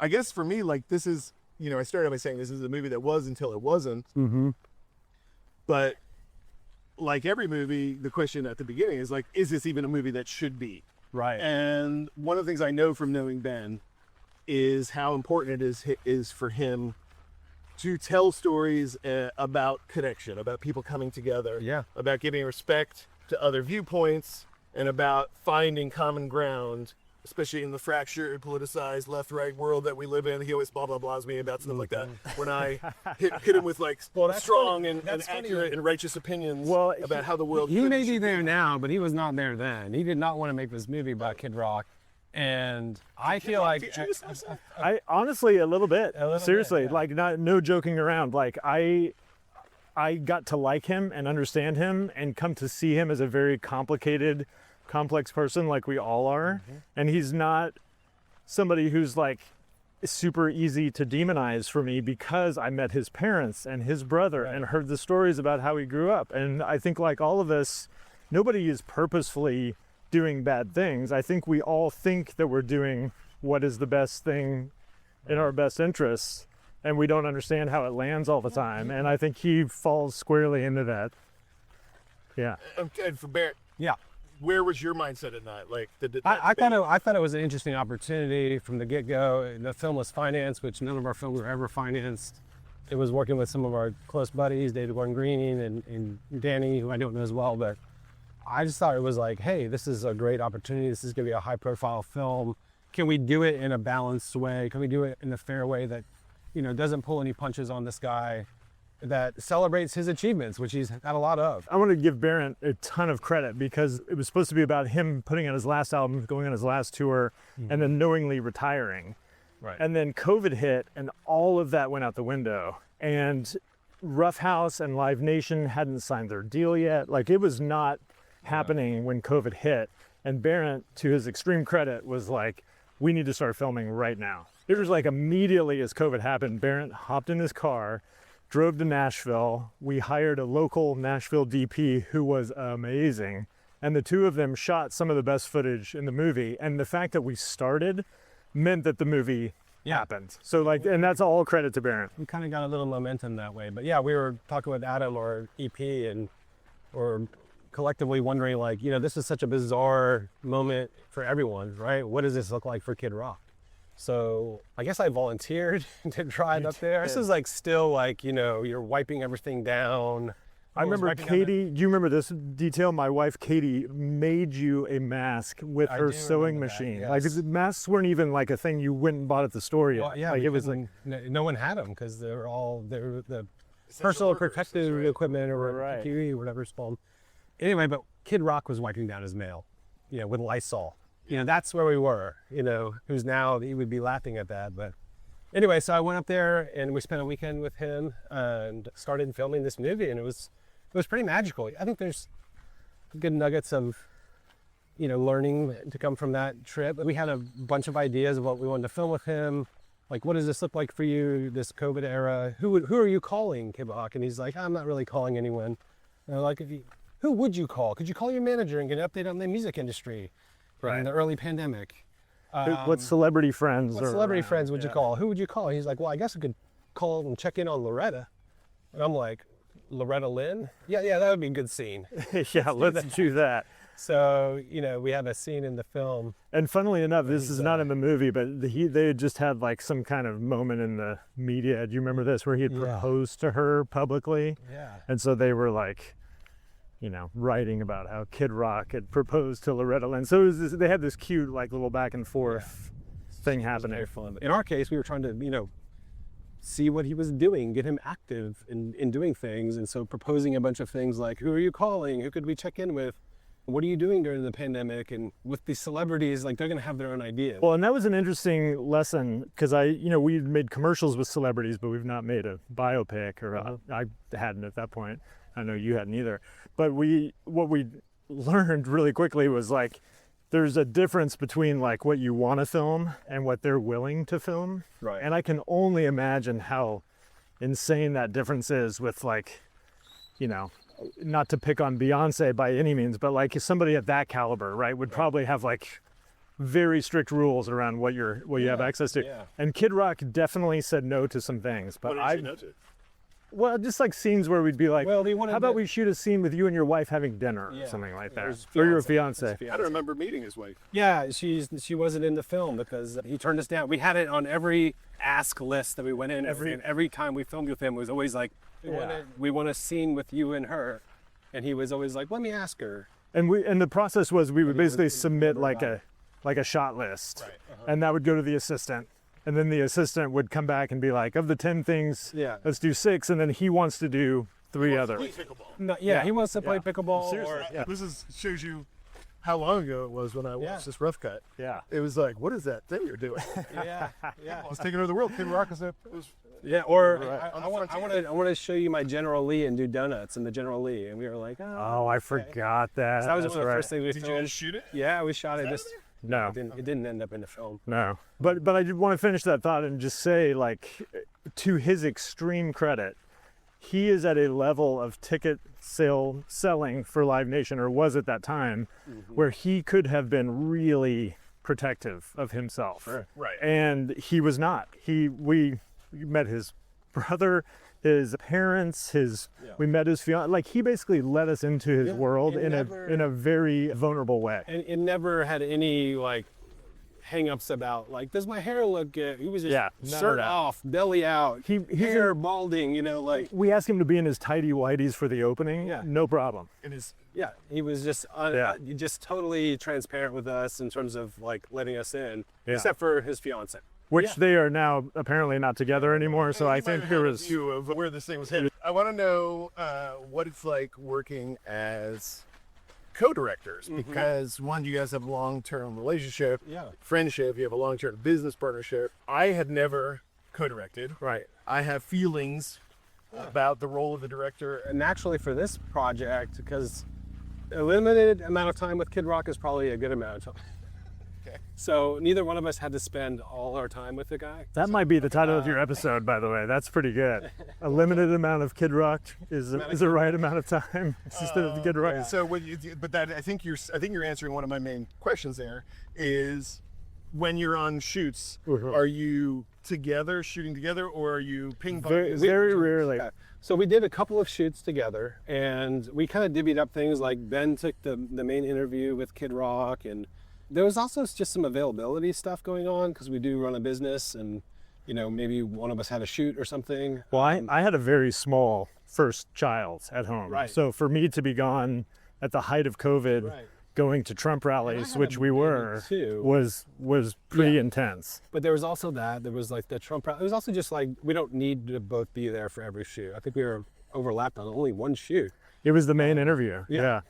[SPEAKER 1] I guess for me, like, this is, you know, I started by saying this is a movie that was until it wasn't.
[SPEAKER 2] Mm-hmm.
[SPEAKER 1] But like every movie, the question at the beginning is like, is this even a movie that should be?
[SPEAKER 2] Right.
[SPEAKER 1] And one of the things I know from knowing Ben is how important it is for him to tell stories about connection, about people coming together, about giving respect to other viewpoints, and about finding common ground, especially in the fractured, politicized, left-right world that we live in. He always blah-blah-blahs me about stuff like that. When I hit him with like strong and accurate and righteous opinions about how the world
[SPEAKER 5] He may be there now, but he was not there then. He did not want to make this movie about Kid Rock. And I feel like
[SPEAKER 2] I honestly a little bit seriously, like no joking around. Like I got to like him and understand him and come to see him as a very complicated, complex person, like we all are. And he's not somebody who's like super easy to demonize for me, because I met his parents and his brother and heard the stories about how he grew up. And I think, like all of us, nobody is purposefully doing bad things. I think we all think that we're doing what is the best thing in our best interests, and we don't understand how it lands all the time. And I think he falls squarely into that. Yeah.
[SPEAKER 1] And for Berndt, where was your mindset at night? Like,
[SPEAKER 5] I thought it was an interesting opportunity from the get-go. The film was financed, which none of our films were ever financed. It was working with some of our close buddies, David Gordon Green and Danny, who I don't know as well, but I just thought it was like, hey, this is a great opportunity. This is going to be a high-profile film. Can we do it in a balanced way? Can we do it in a fair way that, you know, doesn't pull any punches on this guy, that celebrates his achievements, which he's had a lot of?
[SPEAKER 2] I want to give Berndt a ton of credit, because it was supposed to be about him putting out his last album, going on his last tour, and then knowingly retiring.
[SPEAKER 5] Right.
[SPEAKER 2] And then COVID hit, and all of that went out the window. And Roughhouse and Live Nation hadn't signed their deal yet. Like, it was not happening when COVID hit. And Berndt, to his extreme credit, was like, we need to start filming right now. It was like immediately as COVID happened, Berndt hopped in his car, drove to Nashville. We hired a local Nashville DP who was amazing. And the two of them shot some of the best footage in the movie. And the fact that we started meant that the movie happened. So like, and that's all credit to Berndt.
[SPEAKER 5] We kind of got a little momentum that way. But yeah, we were talking with Adam, or EP, and or collectively wondering, like, you know, this is such a bizarre moment for everyone, right? What does this look like for Kid Rock? So I guess I volunteered to try it up there. This is like still like, you know, you're wiping everything down.
[SPEAKER 2] I remember Katie, do you remember this detail? My wife, Katie, made you a mask with her sewing machine. Like, masks weren't even like a thing you went and bought at the store yet.
[SPEAKER 5] Well, yeah,
[SPEAKER 2] like, it was like,
[SPEAKER 5] no one had them because they were the personal protective equipment, or PPE, or whatever it's called. Anyway, but Kid Rock was wiping down his mail, you know, with Lysol. You know, that's where we were, you know, who's now, he would be laughing at that. But anyway, so I went up there and we spent a weekend with him and started filming this movie, and it was pretty magical. I think there's good nuggets of, learning to come from that trip. We had a bunch of ideas of what we wanted to film with him. Like, what does this look like for you, this COVID era? Who are you calling, Kid Rock? And he's like, I'm not really calling anyone. And I'm like, who would you call? Could you call your manager and get an update on the music industry in the early pandemic?
[SPEAKER 2] What celebrity friends?
[SPEAKER 5] What celebrity friends would you call? Who would you call? He's like, well, I guess I could call and check in on Loretta. And I'm like, Loretta Lynn? Yeah, that would be a good scene.
[SPEAKER 2] Yeah, let's do that.
[SPEAKER 5] So, we have a scene in the film.
[SPEAKER 2] And funnily enough, this is not in the movie, but they had just had like some kind of moment in the media. Do you remember this, where he had proposed to her publicly?
[SPEAKER 5] Yeah.
[SPEAKER 2] And so they were like, writing about how Kid Rock had proposed to Loretta Lynn. So it was they had this cute like little back and forth thing happening.
[SPEAKER 5] Very fun. In our case, we were trying to, see what he was doing, get him active in doing things. And so proposing a bunch of things like, who are you calling? Who could we check in with? What are you doing during the pandemic? And with these celebrities, like, they're going to have their own ideas.
[SPEAKER 2] Well, and that was an interesting lesson because we've made commercials with celebrities, but we've not made a biopic, or I hadn't at that point. I know you hadn't either. But what we learned really quickly was like, there's a difference between like what you want to film and what they're willing to film.
[SPEAKER 5] Right.
[SPEAKER 2] And I can only imagine how insane that difference is with like, not to pick on Beyonce by any means, but like somebody at that caliber, right, would probably have like very strict rules around what you have access to.
[SPEAKER 5] Yeah.
[SPEAKER 2] And Kid Rock definitely said no to some things. But
[SPEAKER 1] What did you say no to?
[SPEAKER 2] well, just like scenes where we'd be like,
[SPEAKER 5] Well, he wanted
[SPEAKER 2] how about
[SPEAKER 5] to-
[SPEAKER 2] we shoot a scene with you and your wife having dinner or
[SPEAKER 5] Yeah.
[SPEAKER 2] something like
[SPEAKER 5] Or
[SPEAKER 2] that,
[SPEAKER 5] his
[SPEAKER 2] or your
[SPEAKER 5] fiance.
[SPEAKER 2] fiance.
[SPEAKER 1] I don't remember meeting his wife.
[SPEAKER 5] Yeah, she wasn't in the film because he turned us down. We had it on every ask list that we went in. Every time we filmed with him, it was always like, we want a scene with you and her. And he was always like, let me ask her.
[SPEAKER 2] And the process was we would basically submit like a shot list, and that would go to the assistant, and then the assistant would come back and be like, of the 10 things, let's do 6, and then he wants to do 3 other.
[SPEAKER 5] No, he wants to play pickleball.
[SPEAKER 2] Seriously.
[SPEAKER 5] Or,
[SPEAKER 1] This shows you how long ago it was when I watched this rough cut.
[SPEAKER 2] Yeah.
[SPEAKER 1] It was like, what is that thing you're doing?
[SPEAKER 5] yeah.
[SPEAKER 1] I was taking over the world. Kid Rock was
[SPEAKER 5] Yeah, or
[SPEAKER 1] Right.
[SPEAKER 5] I want to show you my General Lee and do donuts in the General Lee, and we were like,
[SPEAKER 2] Oh, I forgot that.
[SPEAKER 5] So that was
[SPEAKER 2] That's
[SPEAKER 5] one of the
[SPEAKER 2] right.
[SPEAKER 5] first things we
[SPEAKER 1] Did
[SPEAKER 5] filmed.
[SPEAKER 1] you just shoot it?
[SPEAKER 5] Yeah, we shot it. Just
[SPEAKER 2] No,
[SPEAKER 5] it didn't end up in the film.
[SPEAKER 2] no. But I did want to finish that thought and just say, like, to his extreme credit, he is at a level of ticket selling for Live Nation, or was at that time, where he could have been really protective of himself.
[SPEAKER 5] Sure.
[SPEAKER 1] Right.
[SPEAKER 2] And he was not. We met his brother, his parents, we met his fiance. Like, he basically let us into his world in a very vulnerable way.
[SPEAKER 5] And it never had any like hang-ups about like, does my hair look good? He was just
[SPEAKER 2] none of
[SPEAKER 5] shirt
[SPEAKER 2] that.
[SPEAKER 5] off, belly out,
[SPEAKER 2] He's
[SPEAKER 5] hair balding, like.
[SPEAKER 2] We asked him to be in his tidy whities for the opening.
[SPEAKER 5] Yeah.
[SPEAKER 2] No problem.
[SPEAKER 5] Yeah, he was just just totally transparent with us in terms of like letting us in, except for his fiance.
[SPEAKER 2] Which they are now apparently not together anymore. So I think there was.
[SPEAKER 1] View of where this thing was headed. I want to know what it's like working as co-directors, because one, you guys have a long-term relationship, friendship, you have a long-term business partnership. I had never co-directed.
[SPEAKER 2] Right.
[SPEAKER 1] I have feelings about the role of the director.
[SPEAKER 5] And actually for this project, because a limited amount of time with Kid Rock is probably a good amount of time.
[SPEAKER 1] Okay.
[SPEAKER 5] So neither one of us had to spend all our time with the guy.
[SPEAKER 2] That might be the title of your episode, by the way. That's pretty good. A limited amount of Kid Rock is the right amount of time instead of Kid Rock.
[SPEAKER 1] So, I think you're answering one of my main questions. There is, when you're on shoots, are you together, shooting together, or are you ping pong?
[SPEAKER 2] Very rarely.
[SPEAKER 5] Yeah. So we did a couple of shoots together, and we kind of divvied up things. Like Ben took the main interview with Kid Rock, and there was also just some availability stuff going on because we do run a business, and maybe one of us had a shoot or something.
[SPEAKER 2] Well, I had a very small first child at home.
[SPEAKER 5] Right.
[SPEAKER 2] So for me to be gone at the height of COVID, going to Trump rallies, which we were, was pretty intense.
[SPEAKER 5] But there was also there was like the Trump rally. It was also just like, we don't need to both be there for every shoot. I think we were overlapped on only one shoot.
[SPEAKER 2] It was the main interview. Yeah.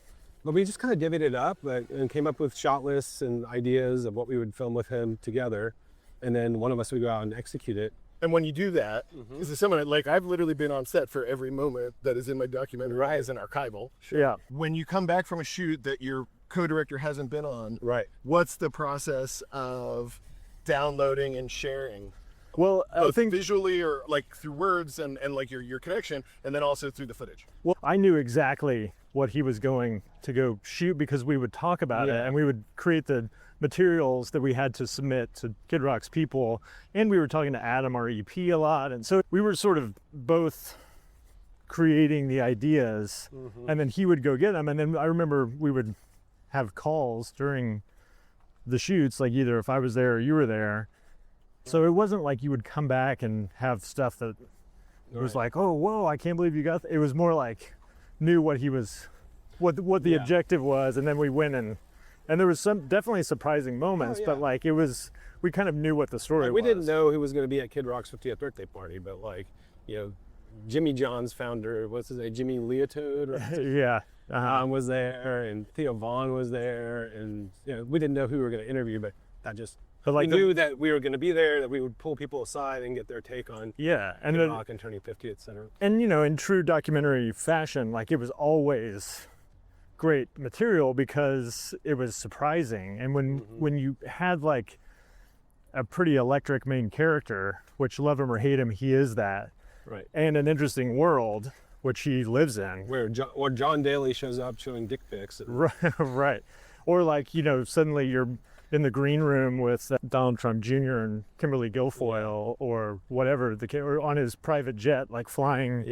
[SPEAKER 5] But we just kind of divvied it up and came up with shot lists and ideas of what we would film with him together. And then one of us would go out and execute it.
[SPEAKER 1] And when you do that, is it someone like, I've literally been on set for every moment that is in my documentary as an archival.
[SPEAKER 2] Yeah.
[SPEAKER 1] When you come back from a shoot that you're co-director hasn't been on,
[SPEAKER 5] Right.
[SPEAKER 1] what's the process of downloading and sharing?
[SPEAKER 2] Well, I
[SPEAKER 1] Both
[SPEAKER 2] think
[SPEAKER 1] visually or like through words and like your connection, and then also through the footage.
[SPEAKER 2] well, I knew exactly what he was going to go shoot because we would talk about it and we would create the materials that we had to submit to Kid Rock's people, and we were talking to Adam, our EP, a lot, and so we were sort of both creating the ideas, and then he would go get them, and then I remember we would have calls during the shoots, like either if I was there or you were there. So it wasn't like you would come back and have stuff that was like, oh, whoa, I can't believe you got it was more like knew what he was, what the objective was, and then we went and there was some definitely surprising moments, but like it was, we kind of knew what the story was.
[SPEAKER 5] We didn't know who was going to be at Kid Rock's 50th birthday party, but like, you know, Jimmy John's founder, what's his name, Jimmy Leotode, was there, and Theo Vaughn was there, and you know, we didn't know who we were going to interview, but that just. But like we knew that we were going to be there, that we would pull people aside and get their take on
[SPEAKER 2] and
[SPEAKER 5] Kid Rock and turning 50, etc.
[SPEAKER 2] And you know, in true documentary fashion, like it was always great material because it was surprising. And when you had like a pretty electric main character, which love him or hate him, he is that,
[SPEAKER 5] right? And
[SPEAKER 2] an interesting world which he lives in,
[SPEAKER 5] where John Daly shows up showing dick pics,
[SPEAKER 2] right? Or like, you know, suddenly you're in the green room with Donald Trump Jr. and Kimberly Guilfoyle or whatever, or on his private jet, like flying,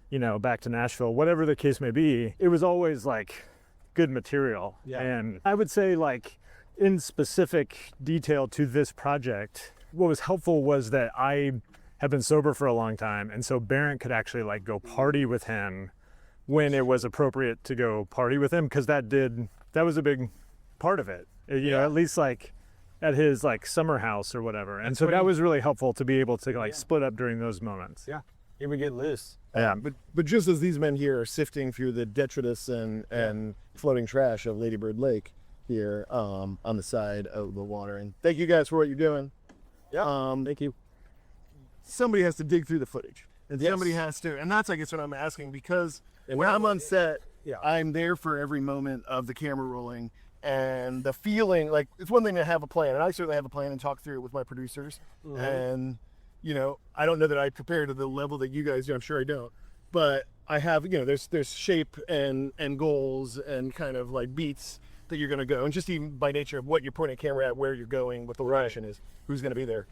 [SPEAKER 2] you know, back to Nashville, whatever the case may be. It was always like good material. And I would say like in specific detail to this project, what was helpful was that I have been sober for a long time. And so Berndt could actually like go party with him when it was appropriate to go party with him. Because that was a big part of it. You know, at least like at his like summer house or whatever. And so that was really helpful to be able to like split up during those moments.
[SPEAKER 5] Yeah. He would get loose.
[SPEAKER 2] Yeah.
[SPEAKER 1] But just as these men here are sifting through the detritus and floating trash of Lady Bird Lake here on the side of the water. And thank you guys for what you're doing.
[SPEAKER 5] Yeah.
[SPEAKER 1] Thank you. Somebody has to dig through the footage. And somebody has to, and that's I guess what I'm asking, because when I'm on set, I'm there for every moment of the camera rolling. And the feeling, like, it's one thing to have a plan, and I certainly have a plan and talk through it with my producers. And, you know, I don't know that I prepare to the level that you guys do. I'm sure I don't. But I have, you know, there's shape and goals and kind of like beats that you're going to go. And just even by nature of what you're pointing a camera at, where you're going, what the location is, who's going to be there.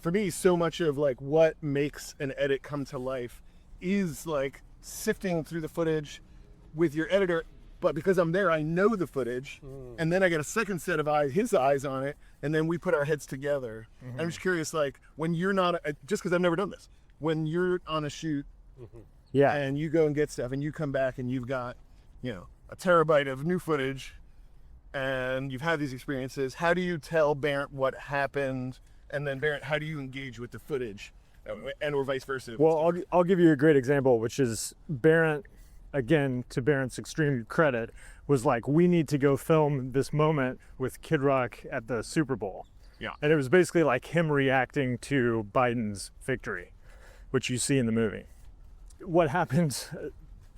[SPEAKER 1] For me, so much of like what makes an edit come to life is like sifting through the footage with your editor. But because I'm there, I know the footage, and then I get a second set of eyes, his eyes on it, and then we put our heads together. I'm just curious, like, when you're not, just because I've never done this, when you're on a shoot, and you go and get stuff, and you come back and you've got, you know, a terabyte of new footage, and you've had these experiences, how do you tell Berndt what happened, and then Berndt, how do you engage with the footage, and or vice versa?
[SPEAKER 2] Well, I'll give you a great example, which is Berndt. Again, to Berndt's extreme credit, was like, we need to go film this moment with Kid Rock at the Super Bowl.
[SPEAKER 1] Yeah.
[SPEAKER 2] And it was basically like him reacting to Biden's victory, which you see in the movie. What happened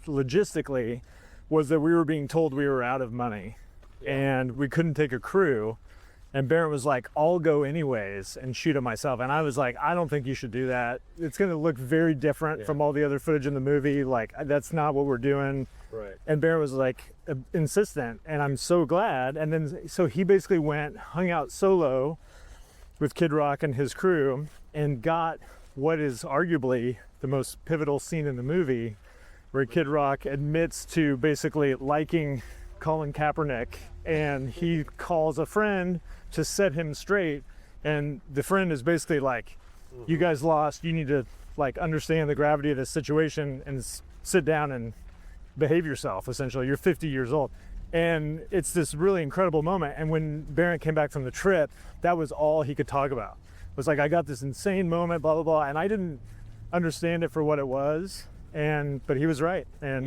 [SPEAKER 2] logistically was that we were being told we were out of money and we couldn't take a crew. And Berndt was like, I'll go anyways and shoot it myself. And I was like, I don't think you should do that. It's going to look very different from all the other footage in the movie. Like, that's not what we're doing.
[SPEAKER 5] Right.
[SPEAKER 2] And Berndt was like insistent, and I'm so glad. And then, so he basically went, hung out solo with Kid Rock and his crew and got what is arguably the most pivotal scene in the movie, where Kid Rock admits to basically liking Colin Kaepernick, and he calls a friend to set him straight, and the friend is basically like, you guys lost, you need to like understand the gravity of this situation and sit down and behave yourself. Essentially, you're 50 years old. And it's this really incredible moment. And when Berndt came back from the trip, that was all he could talk about. It was like, I got this insane moment, blah blah blah, and I didn't understand it for what it was, but he was right. And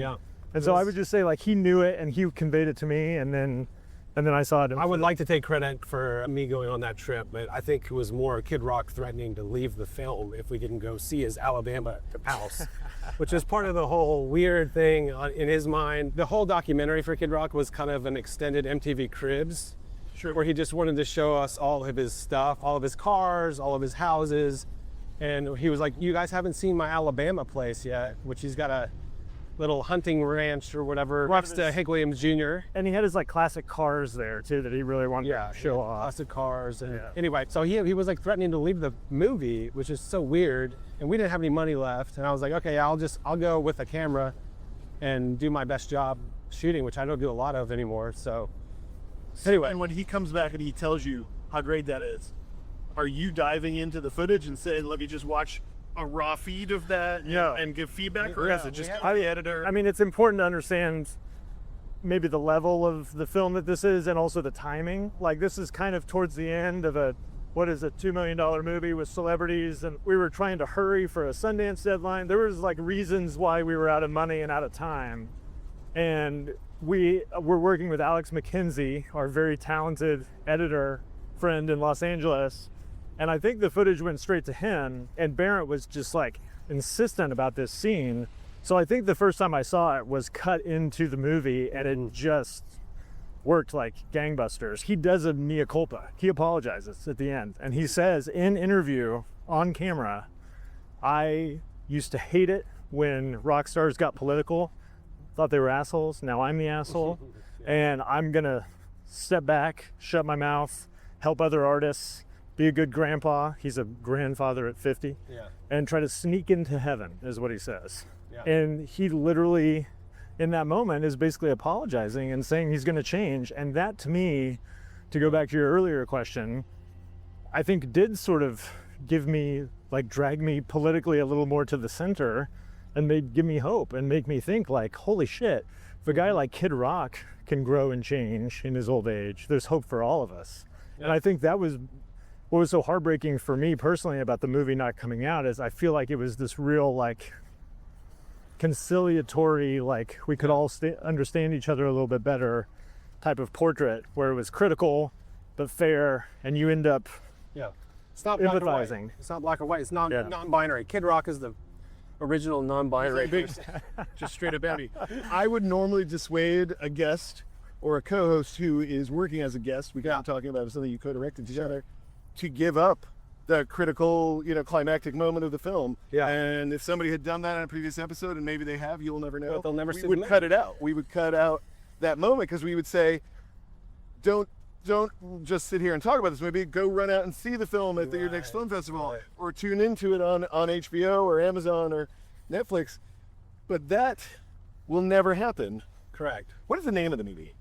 [SPEAKER 2] so I would just say, like, he knew it and he conveyed it to me, and then And then I saw it.
[SPEAKER 5] I would like to take credit for me going on that trip, but I think it was more Kid Rock threatening to leave the film if we didn't go see his Alabama house, which is part of the whole weird thing in his mind. The whole documentary for Kid Rock was kind of an extended MTV Cribs, where he just wanted to show us all of his stuff, all of his cars, all of his houses. And he was like, you guys haven't seen my Alabama place yet, which he's got a little hunting ranch or whatever next to Hank Williams Jr.
[SPEAKER 2] And he had his like classic cars there too that he really wanted to show off.
[SPEAKER 5] Classic cars. And anyway, so he was like threatening to leave the movie, which is so weird. And we didn't have any money left. And I was like, okay, I'll go with a camera and do my best job shooting, which I don't do a lot of anymore. So anyway.
[SPEAKER 6] And when he comes back and he tells you how great that is, are you diving into the footage and saying, let me just watch a raw feed of that and give feedback, or is it just the editor?
[SPEAKER 2] I mean, it's important to understand maybe the level of the film that this is and also the timing. Like, this is kind of towards the end of a $2 million movie with celebrities, and we were trying to hurry for a Sundance deadline. There was like reasons why we were out of money and out of time. And we were working with Alex McKenzie, our very talented editor friend in Los Angeles. And I think the footage went straight to him, and Berndt was just like insistent about this scene. So I think the first time I saw it was cut into the movie, and it just worked like gangbusters. He does a mea culpa. He apologizes at the end, and he says in interview on camera, I used to hate it when rock stars got political, thought they were assholes. Now I'm the asshole, and I'm gonna step back, shut my mouth, help other artists, be a good grandpa. He's a grandfather at 50. And try to sneak into heaven is what he says. And he literally, in that moment, is basically apologizing and saying he's going to change. And that, to me, to go back to your earlier question, I think did sort of give me, like, drag me politically a little more to the center and give me hope and make me think, like, holy shit, if a guy like Kid Rock can grow and change in his old age, there's hope for all of us. And I think that was what was so heartbreaking for me personally about the movie not coming out, is I feel like it was this real, like, conciliatory, like, we could all understand each other a little bit better type of portrait, where it was critical but fair, and you end up
[SPEAKER 5] it's not black
[SPEAKER 2] empathizing.
[SPEAKER 5] or white. It's not black or white. It's non-binary. Kid Rock is the original non-binary.
[SPEAKER 1] Just straight up Abby. I would normally dissuade a guest or a co-host who is working as a guest, we got talking about something you co-directed together, to give up the critical, climactic moment of the film. And if somebody had done that in a previous episode, and maybe they have, you'll never know.
[SPEAKER 5] But they'll never see
[SPEAKER 1] We would cut it out. We would cut out that moment, because we would say, don't just sit here and talk about this movie. Go run out and see the film at your next film festival, or tune into it on HBO or Amazon or Netflix. But that will never happen.
[SPEAKER 5] Correct.
[SPEAKER 1] What is the name of the movie?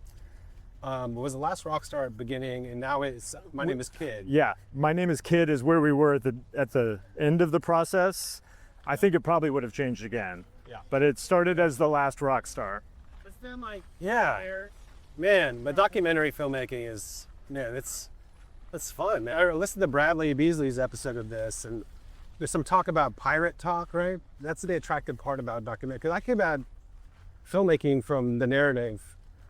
[SPEAKER 5] Was the last Rockstar at the beginning, and now it's My Name is Kid.
[SPEAKER 2] Yeah, My Name is Kid is where we were at the end of the process. I think it probably would have changed again. But it started as The Last Rockstar.
[SPEAKER 6] It's been like
[SPEAKER 5] Man, but documentary filmmaking is, it's fun. I listened to Bradley Beasley's episode of this, and there's some talk about pirate talk, right? That's the attractive part about documentary, because I came at filmmaking from the narrative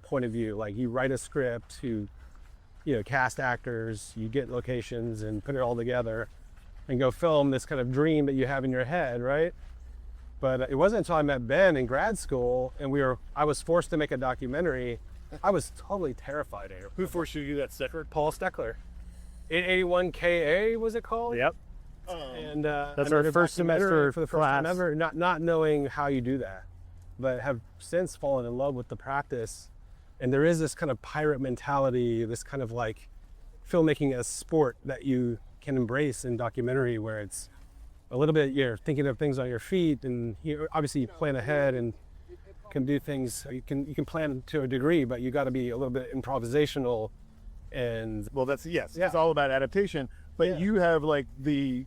[SPEAKER 5] point of view. Like, you write a script, you cast actors, you get locations and put it all together and go film this kind of dream that you have in your head, right? But it wasn't until I met Ben in grad school and I was forced to make a documentary. I was totally terrified.
[SPEAKER 6] Who forced you to do that, Stecker?
[SPEAKER 5] Paul Steckler. 881 KA was it called?
[SPEAKER 2] Yep.
[SPEAKER 5] And
[SPEAKER 2] That's
[SPEAKER 5] I
[SPEAKER 2] our
[SPEAKER 5] made a
[SPEAKER 2] first semester
[SPEAKER 5] documentary for the first
[SPEAKER 2] class.
[SPEAKER 5] time ever, not knowing how you do that, but have since fallen in love with the practice. And there is this kind of pirate mentality, this kind of like filmmaking as sport that you can embrace in documentary, where it's a little bit, you're thinking of things on your feet, and you plan ahead and can do things. You can plan to a degree, but you got to be a little bit improvisational. And
[SPEAKER 1] Well, it's all about adaptation. But you have like the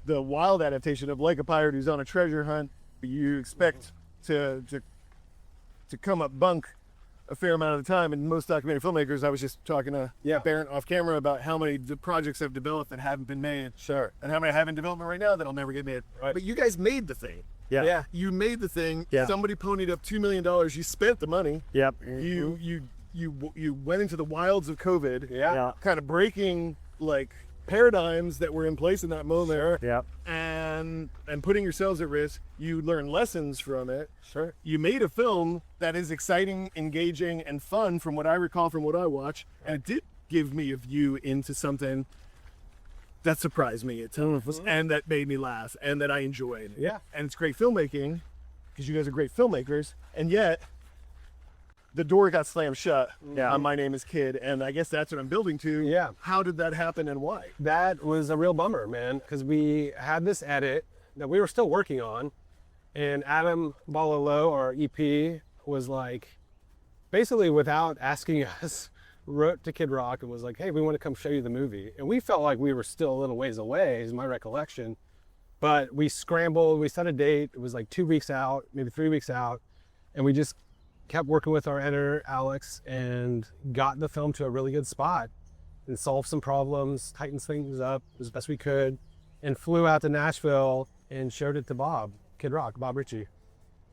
[SPEAKER 1] wild adaptation of like a pirate who's on a treasure hunt. You expect to come up bunk a fair amount of the time, and most documentary filmmakers, I was just talking to Berndt off camera about how many projects have developed that haven't been made.
[SPEAKER 5] Sure.
[SPEAKER 1] And how many have in development right now that'll never get made.
[SPEAKER 5] Right.
[SPEAKER 1] But you guys made the thing.
[SPEAKER 2] Yeah.
[SPEAKER 1] You made the thing.
[SPEAKER 2] Yeah.
[SPEAKER 1] Somebody ponied up $2 million. You spent the money.
[SPEAKER 2] Yep.
[SPEAKER 1] You you went into the wilds of COVID,
[SPEAKER 2] Yeah.
[SPEAKER 1] kind of breaking like paradigms that were in place in that moment,
[SPEAKER 2] Yeah.
[SPEAKER 1] and putting yourselves at risk. You learn lessons from it.
[SPEAKER 5] Sure.
[SPEAKER 1] You made a film that is exciting, engaging, and fun from what I recall from what I watched, and it did give me a view into something that surprised me at times, and that made me laugh, and that I enjoyed.
[SPEAKER 5] Yeah.
[SPEAKER 1] And it's great filmmaking, because you guys are great filmmakers, and yet the door got slammed shut on My Name is Kid, and I guess that's what I'm building to.
[SPEAKER 5] Yeah.
[SPEAKER 1] How did that happen and why?
[SPEAKER 5] That was a real bummer, man, because we had this edit that we were still working on, and Adam Balalo, our EP, was like, basically without asking us, wrote to Kid Rock and was like, hey, we want to come show you the movie. And we felt like we were still a little ways away, is my recollection. But we scrambled, we set a date, it was like 2 weeks out, maybe 3 weeks out, and we just kept working with our editor, Alex, and got the film to a really good spot and solved some problems, tightened things up as best we could, and flew out to Nashville and showed it to Bob, Kid Rock, Bob Ritchie.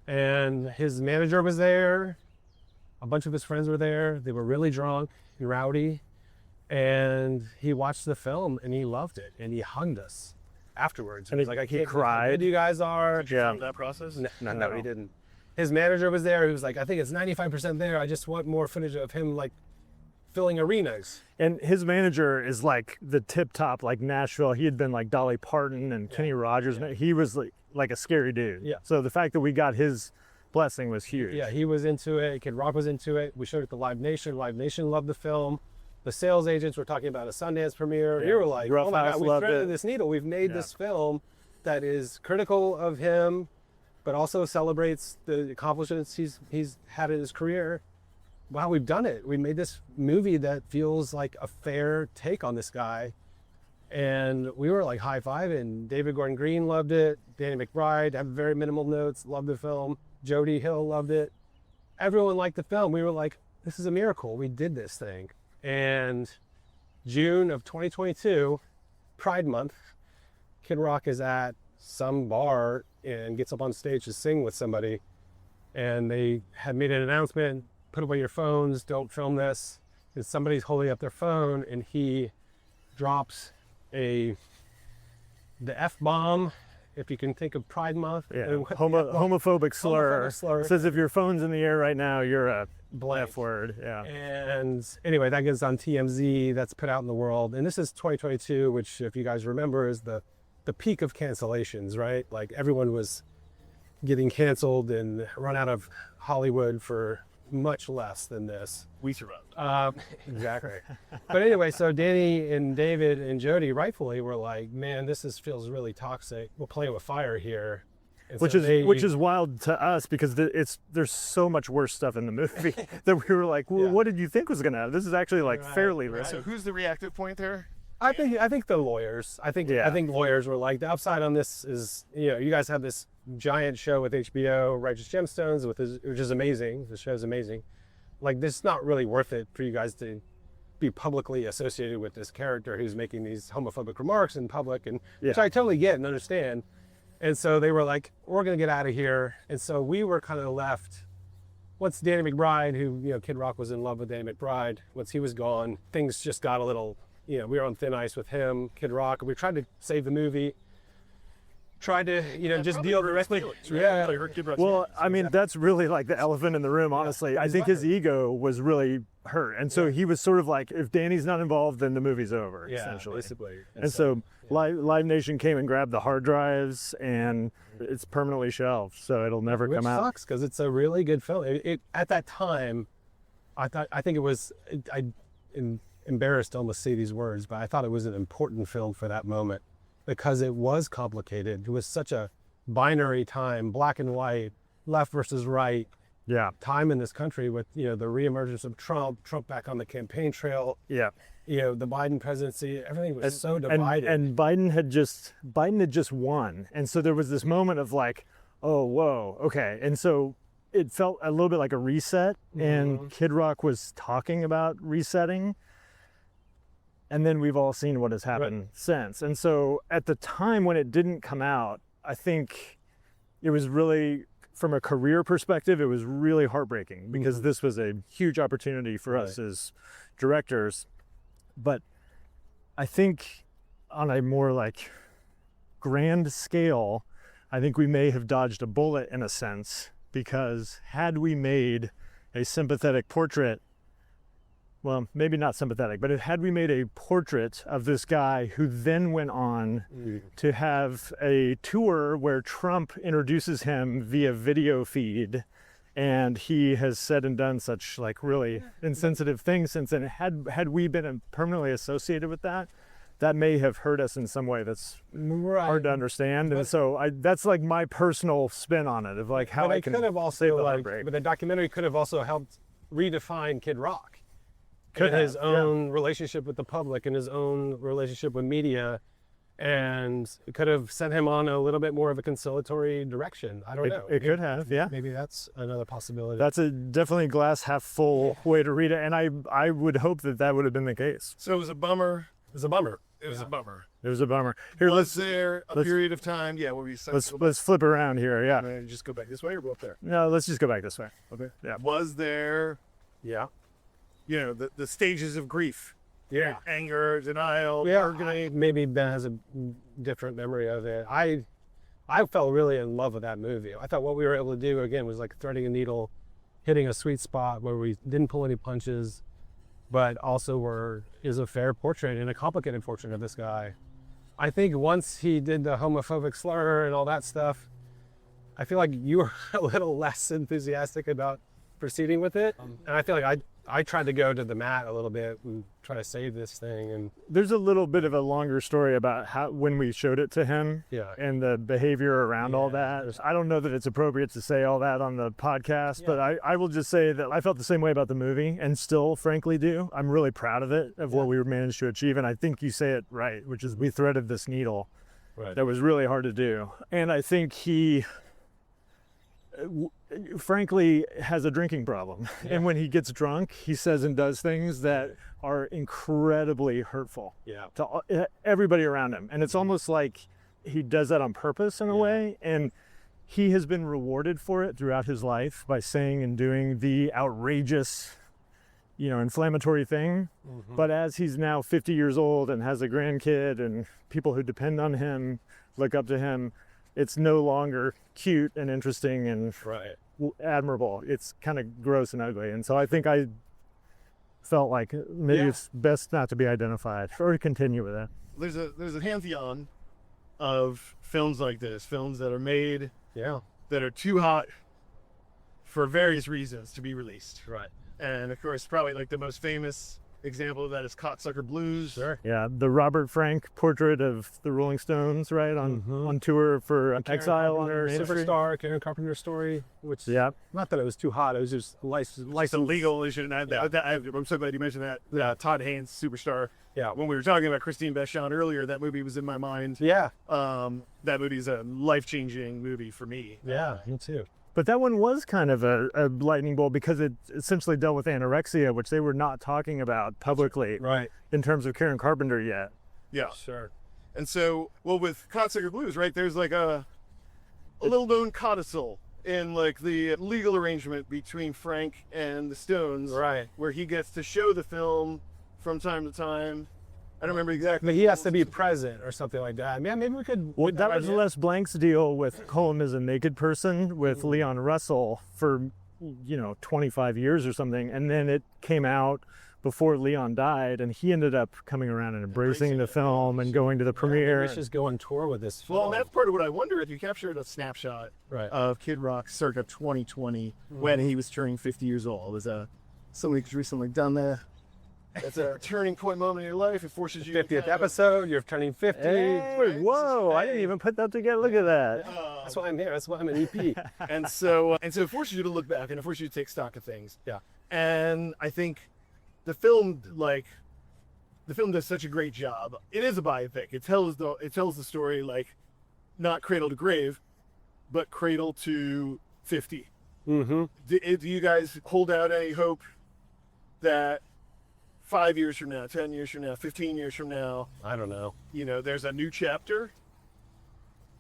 [SPEAKER 5] And his manager was there, a bunch of his friends were there, they were really drunk and rowdy, and he watched the film and he loved it, and he hugged us afterwards.
[SPEAKER 2] And
[SPEAKER 5] He was like, I can't believe how
[SPEAKER 2] cried.
[SPEAKER 5] good you guys are.
[SPEAKER 2] Yeah.
[SPEAKER 6] That process?
[SPEAKER 5] No, he didn't. His manager was there. He was like, I think it's 95% there. I just want more footage of him like filling arenas.
[SPEAKER 2] And his manager is like the tip top, like Nashville. He had been like Dolly Parton and Kenny Rogers. He was like a scary dude.
[SPEAKER 5] Yeah.
[SPEAKER 2] So the fact that we got his blessing was huge.
[SPEAKER 5] Yeah, he was into it. Kid Rock was into it. We showed it to Live Nation. Live Nation loved the film. The sales agents were talking about a Sundance premiere. We were like, oh my
[SPEAKER 2] Roughhouse
[SPEAKER 5] God, we
[SPEAKER 2] loved
[SPEAKER 5] threaded
[SPEAKER 2] it.
[SPEAKER 5] this needle. We've made this film that is critical of him, but also celebrates the accomplishments he's had in his career. Wow, we've done it. We made this movie that feels like a fair take on this guy. And we were like high-fiving. David Gordon Green loved it. Danny McBride had very minimal notes, loved the film. Jody Hill loved it. Everyone liked the film. We were like, this is a miracle. We did this thing. And June of 2022, Pride Month, Kid Rock is at some bar and gets up on stage to sing with somebody. And they had made an announcement, put away your phones, don't film this. And somebody's holding up their phone and he drops the F-bomb, if you can think of Pride Month.
[SPEAKER 2] Yeah.
[SPEAKER 5] And
[SPEAKER 2] Homophobic slur.
[SPEAKER 5] Homophobic slur.
[SPEAKER 2] Says if your phone's in the air right now, you're a
[SPEAKER 5] Blank.
[SPEAKER 2] F word. Yeah.
[SPEAKER 5] And anyway, that gets on TMZ, that's put out in the world. And this is 2022, which if you guys remember is the peak of cancellations, right? Like everyone was getting canceled and run out of Hollywood for much less than this.
[SPEAKER 6] We survived.
[SPEAKER 5] Exactly. But anyway, so Danny and David and Jody rightfully were like, man, feels really toxic. We're playing with fire here. And
[SPEAKER 2] Which
[SPEAKER 5] so
[SPEAKER 2] is wild to us because there's so much worse stuff in the movie that we were like, well, what did you think was gonna happen? This is actually like fairly risky.
[SPEAKER 1] So who's the reactive point there?
[SPEAKER 5] I think the lawyers. I think lawyers were like, the upside on this is, you guys have this giant show with HBO, Righteous Gemstones, which is amazing. The show's amazing. Like, this is not really worth it for you guys to be publicly associated with this character who's making these homophobic remarks in public, and which I totally get and understand. And so they were like, we're gonna get out of here. And so we were kind of left. Once Danny McBride, who, Kid Rock was in love with Danny McBride, once he was gone, things just got a little, we were on thin ice with him, Kid Rock. We tried to save the movie, tried to, just deal directly.
[SPEAKER 2] Well, I mean, that's really like the elephant in the room, honestly. I think his ego was really hurt. And so he was sort of like, if Danny's not involved, then the movie's over, essentially.
[SPEAKER 5] Basically.
[SPEAKER 2] And so Live Nation came and grabbed the hard drives, and it's permanently shelved, so it'll never come out.
[SPEAKER 5] Which sucks, because it's a really good film. At that time, I'm embarrassed to almost say these words, but I thought it was an important film for that moment because it was complicated. It was such a binary time, black and white, left versus right.
[SPEAKER 2] Yeah.
[SPEAKER 5] Time in this country with, the reemergence of Trump back on the campaign trail.
[SPEAKER 2] Yeah.
[SPEAKER 5] The Biden presidency, everything was so divided.
[SPEAKER 2] And Biden had just won. And so there was this moment of like, oh, whoa, okay. And so it felt a little bit like a reset, and Kid Rock was talking about resetting. And then we've all seen what has happened since. And so at the time when it didn't come out, I think it was really from a career perspective, it was really heartbreaking because this was a huge opportunity for us as directors. But I think on a more like grand scale, I think we may have dodged a bullet in a sense, because had we made a sympathetic portrait, well, maybe not sympathetic, but had we made a portrait of this guy who then went on to have a tour where Trump introduces him via video feed, and he has said and done such like really insensitive things since then, had we been permanently associated with that, that may have hurt us in some way that's hard to understand. And so that's like my personal spin on it, of like how I can
[SPEAKER 5] could have also
[SPEAKER 2] save the
[SPEAKER 5] like,
[SPEAKER 2] heartbreak.
[SPEAKER 5] but the documentary could have also helped redefine Kid Rock.
[SPEAKER 2] Could
[SPEAKER 5] his
[SPEAKER 2] have,
[SPEAKER 5] own relationship with the public and his own relationship with media, and it could have sent him on a little bit more of a conciliatory direction. I don't know.
[SPEAKER 2] It could have, yeah.
[SPEAKER 5] Maybe that's another possibility.
[SPEAKER 2] That's a definitely glass half full way to read it, and I would hope that would have been the case.
[SPEAKER 1] So it was a bummer.
[SPEAKER 5] It was a bummer.
[SPEAKER 1] It was a bummer.
[SPEAKER 2] It was a bummer. Here,
[SPEAKER 1] Was there a period of time? Yeah, where we
[SPEAKER 2] let's flip around here. Yeah.
[SPEAKER 1] just go back this way or go up there.
[SPEAKER 2] No, let's just go back this way.
[SPEAKER 1] Okay.
[SPEAKER 2] Yeah.
[SPEAKER 1] Was there,
[SPEAKER 5] Yeah.
[SPEAKER 1] the stages of grief?
[SPEAKER 5] Yeah.
[SPEAKER 1] Anger, denial,
[SPEAKER 5] Yeah,
[SPEAKER 1] bargaining.
[SPEAKER 5] maybe Ben has a different memory of it. I felt really in love with that movie. I thought what we were able to do again was like threading a needle, hitting a sweet spot where we didn't pull any punches, but also is a fair portrait and a complicated portrait of this guy. I think once he did the homophobic slur and all that stuff, I feel like you were a little less enthusiastic about proceeding with it. And I feel like I tried to go to the mat a little bit and try to save this thing. And
[SPEAKER 2] There's a little bit of a longer story about how when we showed it to him and the behavior around all that. I don't know that it's appropriate to say all that on the podcast, but I will just say that I felt the same way about the movie and still frankly do. I'm really proud of it, of what we managed to achieve. And I think you say it right, which is we threaded this needle that was really hard to do. And I think he frankly has a drinking problem, and when he gets drunk he says and does things that are incredibly hurtful to everybody around him, and it's almost like he does that on purpose in a way, and he has been rewarded for it throughout his life by saying and doing the outrageous inflammatory thing. But as he's now 50 years old and has a grandkid and people who depend on him look up to him, it's no longer cute and interesting and admirable. It's kind of gross and ugly. And so I think I felt like maybe it's best not to be identified or to continue with it.
[SPEAKER 1] There's a pantheon of films like this, films that are made that are too hot for various reasons to be released. And of course, probably like the most famous example of that is Cocksucker Blues.
[SPEAKER 2] Yeah, the Robert Frank portrait of the Rolling Stones, right, on tour for Exile on their
[SPEAKER 5] Superstar, Karen Carpenter's story, which not that it was too hot, it was just license
[SPEAKER 1] illegal. You shouldn't have that. I'm so glad you mentioned that. Todd Haynes, Superstar. Yeah, when we were talking about Christine Vachon earlier, that movie was in my mind. That movie's a life-changing movie for me.
[SPEAKER 5] Yeah, me too.
[SPEAKER 2] But that one was kind of a lightning bolt because it essentially dealt with anorexia, which they were not talking about publicly in terms of Karen Carpenter yet.
[SPEAKER 1] Yeah. Sure. And so, with Cocksucker Blues, right, there's like a little known codicil in like the legal arrangement between Frank and the Stones, where he gets to show the film from time to time. I don't remember exactly.
[SPEAKER 5] But he has to be present or something like that. Yeah, maybe we could.
[SPEAKER 2] Well, that was Les Blank's deal with Colm as a Naked Person with Leon Russell for 25 years or something, and then it came out before Leon died, and he ended up coming around and embracing the film and going to the premiere.
[SPEAKER 5] Rich is going tour with this film.
[SPEAKER 1] Well, and that's part of what I wonder, if you captured a snapshot of Kid Rock circa 2020 when he was turning 50 years old. As somebody who's recently done that. It's a turning point moment in your life. It forces you
[SPEAKER 5] 50th episode, you're turning 50.
[SPEAKER 2] Whoa, I didn't even put that together. Look at that.
[SPEAKER 5] That's why I'm here. That's why I'm an EP.
[SPEAKER 1] and so it forces you to look back and it forces you to take stock of things.
[SPEAKER 5] Yeah.
[SPEAKER 1] And I think the film does such a great job. It is a biopic. It tells the story like not cradle to grave, but cradle to 50. Do you guys hold out any hope that 5 years from now, 10 years from now, 15 years from now,
[SPEAKER 5] I don't know,
[SPEAKER 1] there's a new chapter?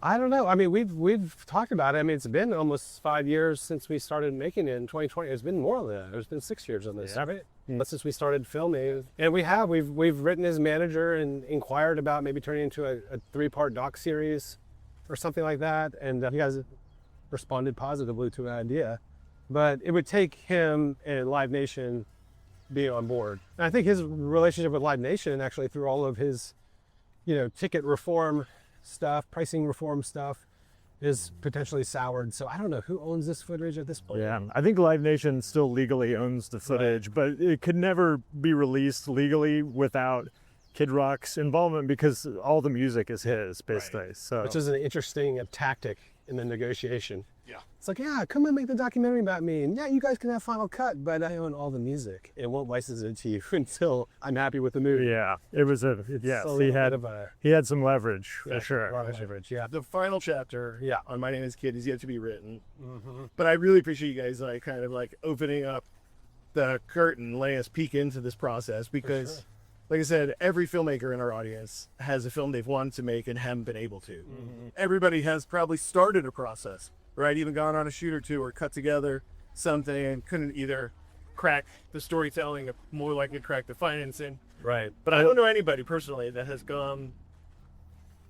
[SPEAKER 5] I don't know. I mean, we've talked about it. I mean, it's been almost 5 years since we started making it in 2020. It's been more than that. It's been 6 years on this, right? But since we started filming, and we've written his manager and inquired about maybe turning into a 3-part doc series or something like that, and he has responded positively to an idea. But it would take him and Live Nation being on board. And I think his relationship with Live Nation, actually, through all of his, ticket reform stuff, pricing reform stuff, is potentially soured. So I don't know who owns this footage at this point.
[SPEAKER 2] Yeah, I think Live Nation still legally owns the footage, but it could never be released legally without Kid Rock's involvement because all the music is his, basically.
[SPEAKER 1] Right.
[SPEAKER 2] So,
[SPEAKER 5] which is an interesting tactic in the negotiation.
[SPEAKER 1] Yeah.
[SPEAKER 5] It's like, yeah, come and make the documentary about me, and yeah, you guys can have final cut, but I own all the music. It won't license it to you until I'm happy with the movie.
[SPEAKER 2] yeah, it was yes,
[SPEAKER 5] So
[SPEAKER 2] he had some leverage for sure.
[SPEAKER 5] leverage, yeah.
[SPEAKER 1] The final chapter
[SPEAKER 5] Yeah.
[SPEAKER 1] on My Name is Kid is yet to be written. But I really appreciate you guys kind of opening up the curtain, letting us peek into this process because, like I said, every filmmaker in our audience has a film they've wanted to make and haven't been able to. Everybody has probably started a process, right? Even gone on a shoot or two or cut together something and couldn't either crack the storytelling or more likely crack the financing.
[SPEAKER 5] Right.
[SPEAKER 1] But I don't know anybody personally that has gone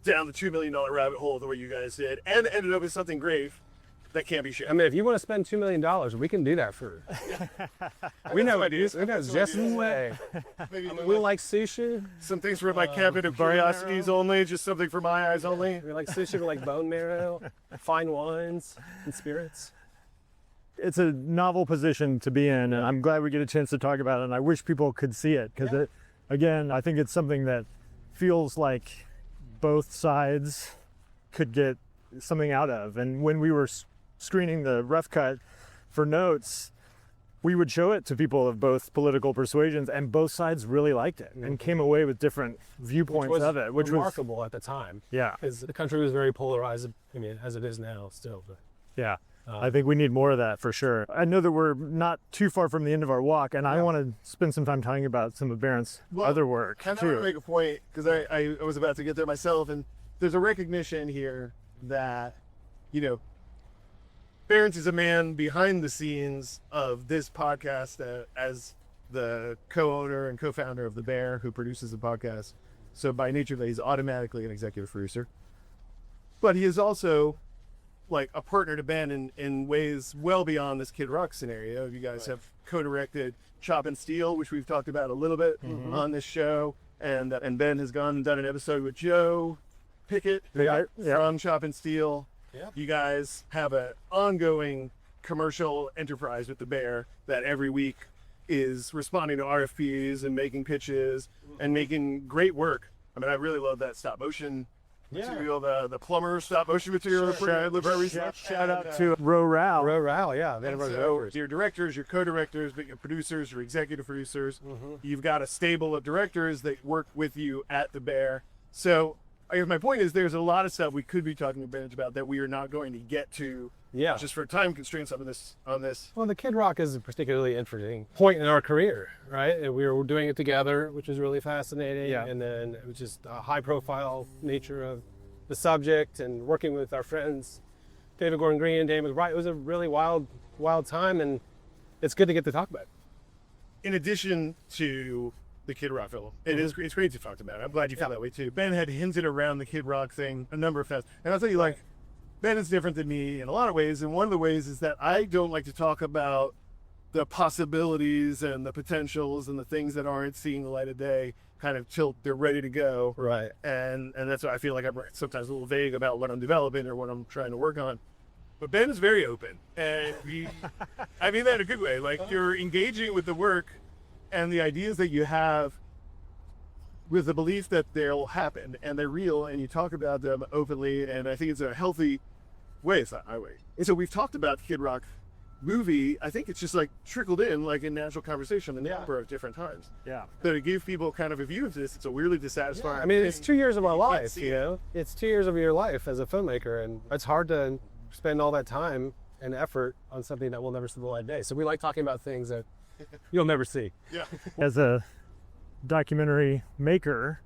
[SPEAKER 1] down the $2 million rabbit hole the way you guys did and ended up with something grave that can't be shared.
[SPEAKER 5] I mean, if you want to spend $2 million, we can do that for. We know it is. We know it's just the way.
[SPEAKER 1] Maybe
[SPEAKER 5] We like sushi.
[SPEAKER 1] some things for my cabinet of curiosities only, just something for my eyes only.
[SPEAKER 5] We like sushi. We like bone marrow, fine wines, and spirits.
[SPEAKER 2] It's a novel position to be in, and I'm glad we get a chance to talk about it, and I wish people could see it, because again, I think it's something that feels like both sides could get something out of. And when we were screening the rough cut for notes, we would show it to people of both political persuasions, and both sides really liked it and came away with different viewpoints of it, which was
[SPEAKER 5] remarkable at the time.
[SPEAKER 2] Yeah.
[SPEAKER 5] Because the country was very polarized, I mean, as it is now still. But.
[SPEAKER 2] Yeah. I think we need more of that for sure. I know that we're not too far from the end of our walk, and I want to spend some time talking about some of Berndt's other work
[SPEAKER 1] I want
[SPEAKER 2] too.
[SPEAKER 1] to make a point, because I was about to get there myself, and there's a recognition here that, Berndt is a man behind the scenes of this podcast as the co-owner and co-founder of The Bear, who produces the podcast. So by nature, he's automatically an executive producer. But he is also like a partner to Ben in ways well beyond this Kid Rock scenario. You guys have co-directed Chop and Steal, which we've talked about a little bit on this show. And Ben has gone and done an episode with Joe Pickett from Chop and Steal. Yeah. You guys have an ongoing commercial enterprise with The Bear that every week is responding to RFPs and making pitches and making great work. I mean, I really love that stop motion material, the plumber stop motion material.
[SPEAKER 2] Shout out to Ro Rao.
[SPEAKER 5] Ro Rao, yeah.
[SPEAKER 1] Your directors, your co-directors, but your producers, your executive producers. You've got a stable of directors that work with you at The Bear. So I guess my point is there's a lot of stuff we could be talking to Berndt about that we are not going to get to just for time constraints on this.
[SPEAKER 5] Well, the Kid Rock is a particularly interesting point in our career, right? And we were doing it together, which is really fascinating.
[SPEAKER 2] Yeah.
[SPEAKER 5] And then it was just a high profile nature of the subject and working with our friends, David Gordon Green and Danny McBride. It was a really wild time, and it's good to get to talk about it.
[SPEAKER 1] In addition to the Kid Rock film, it's great to talk about it. I'm glad you felt that way too. Ben had hinted around the Kid Rock thing a number of times. And I'll tell you, Ben is different than me in a lot of ways, and one of the ways is that I don't like to talk about the possibilities and the potentials and the things that aren't seeing the light of day kind of till they're ready to go.
[SPEAKER 5] Right.
[SPEAKER 1] And that's why I feel like I'm sometimes a little vague about what I'm developing or what I'm trying to work on. But Ben is very open, and I mean that in a good way. Like, you're engaging with the work and the ideas that you have with the belief that they'll happen and they're real, and you talk about them openly, and I think it's a healthy way. It's not my way. And so we've talked about the Kid Rock movie. I think it's just trickled in in natural conversation a number of different times.
[SPEAKER 2] Yeah.
[SPEAKER 1] So to give people kind of a view of this, it's a weirdly dissatisfying.
[SPEAKER 5] I mean, it's 2 years of our life,
[SPEAKER 1] see it.
[SPEAKER 5] It's 2 years of your life as a filmmaker, and it's hard to spend all that time and effort on something that will never see the light of day. So we like talking about things that you'll never see.
[SPEAKER 1] Yeah.
[SPEAKER 2] As a documentary maker,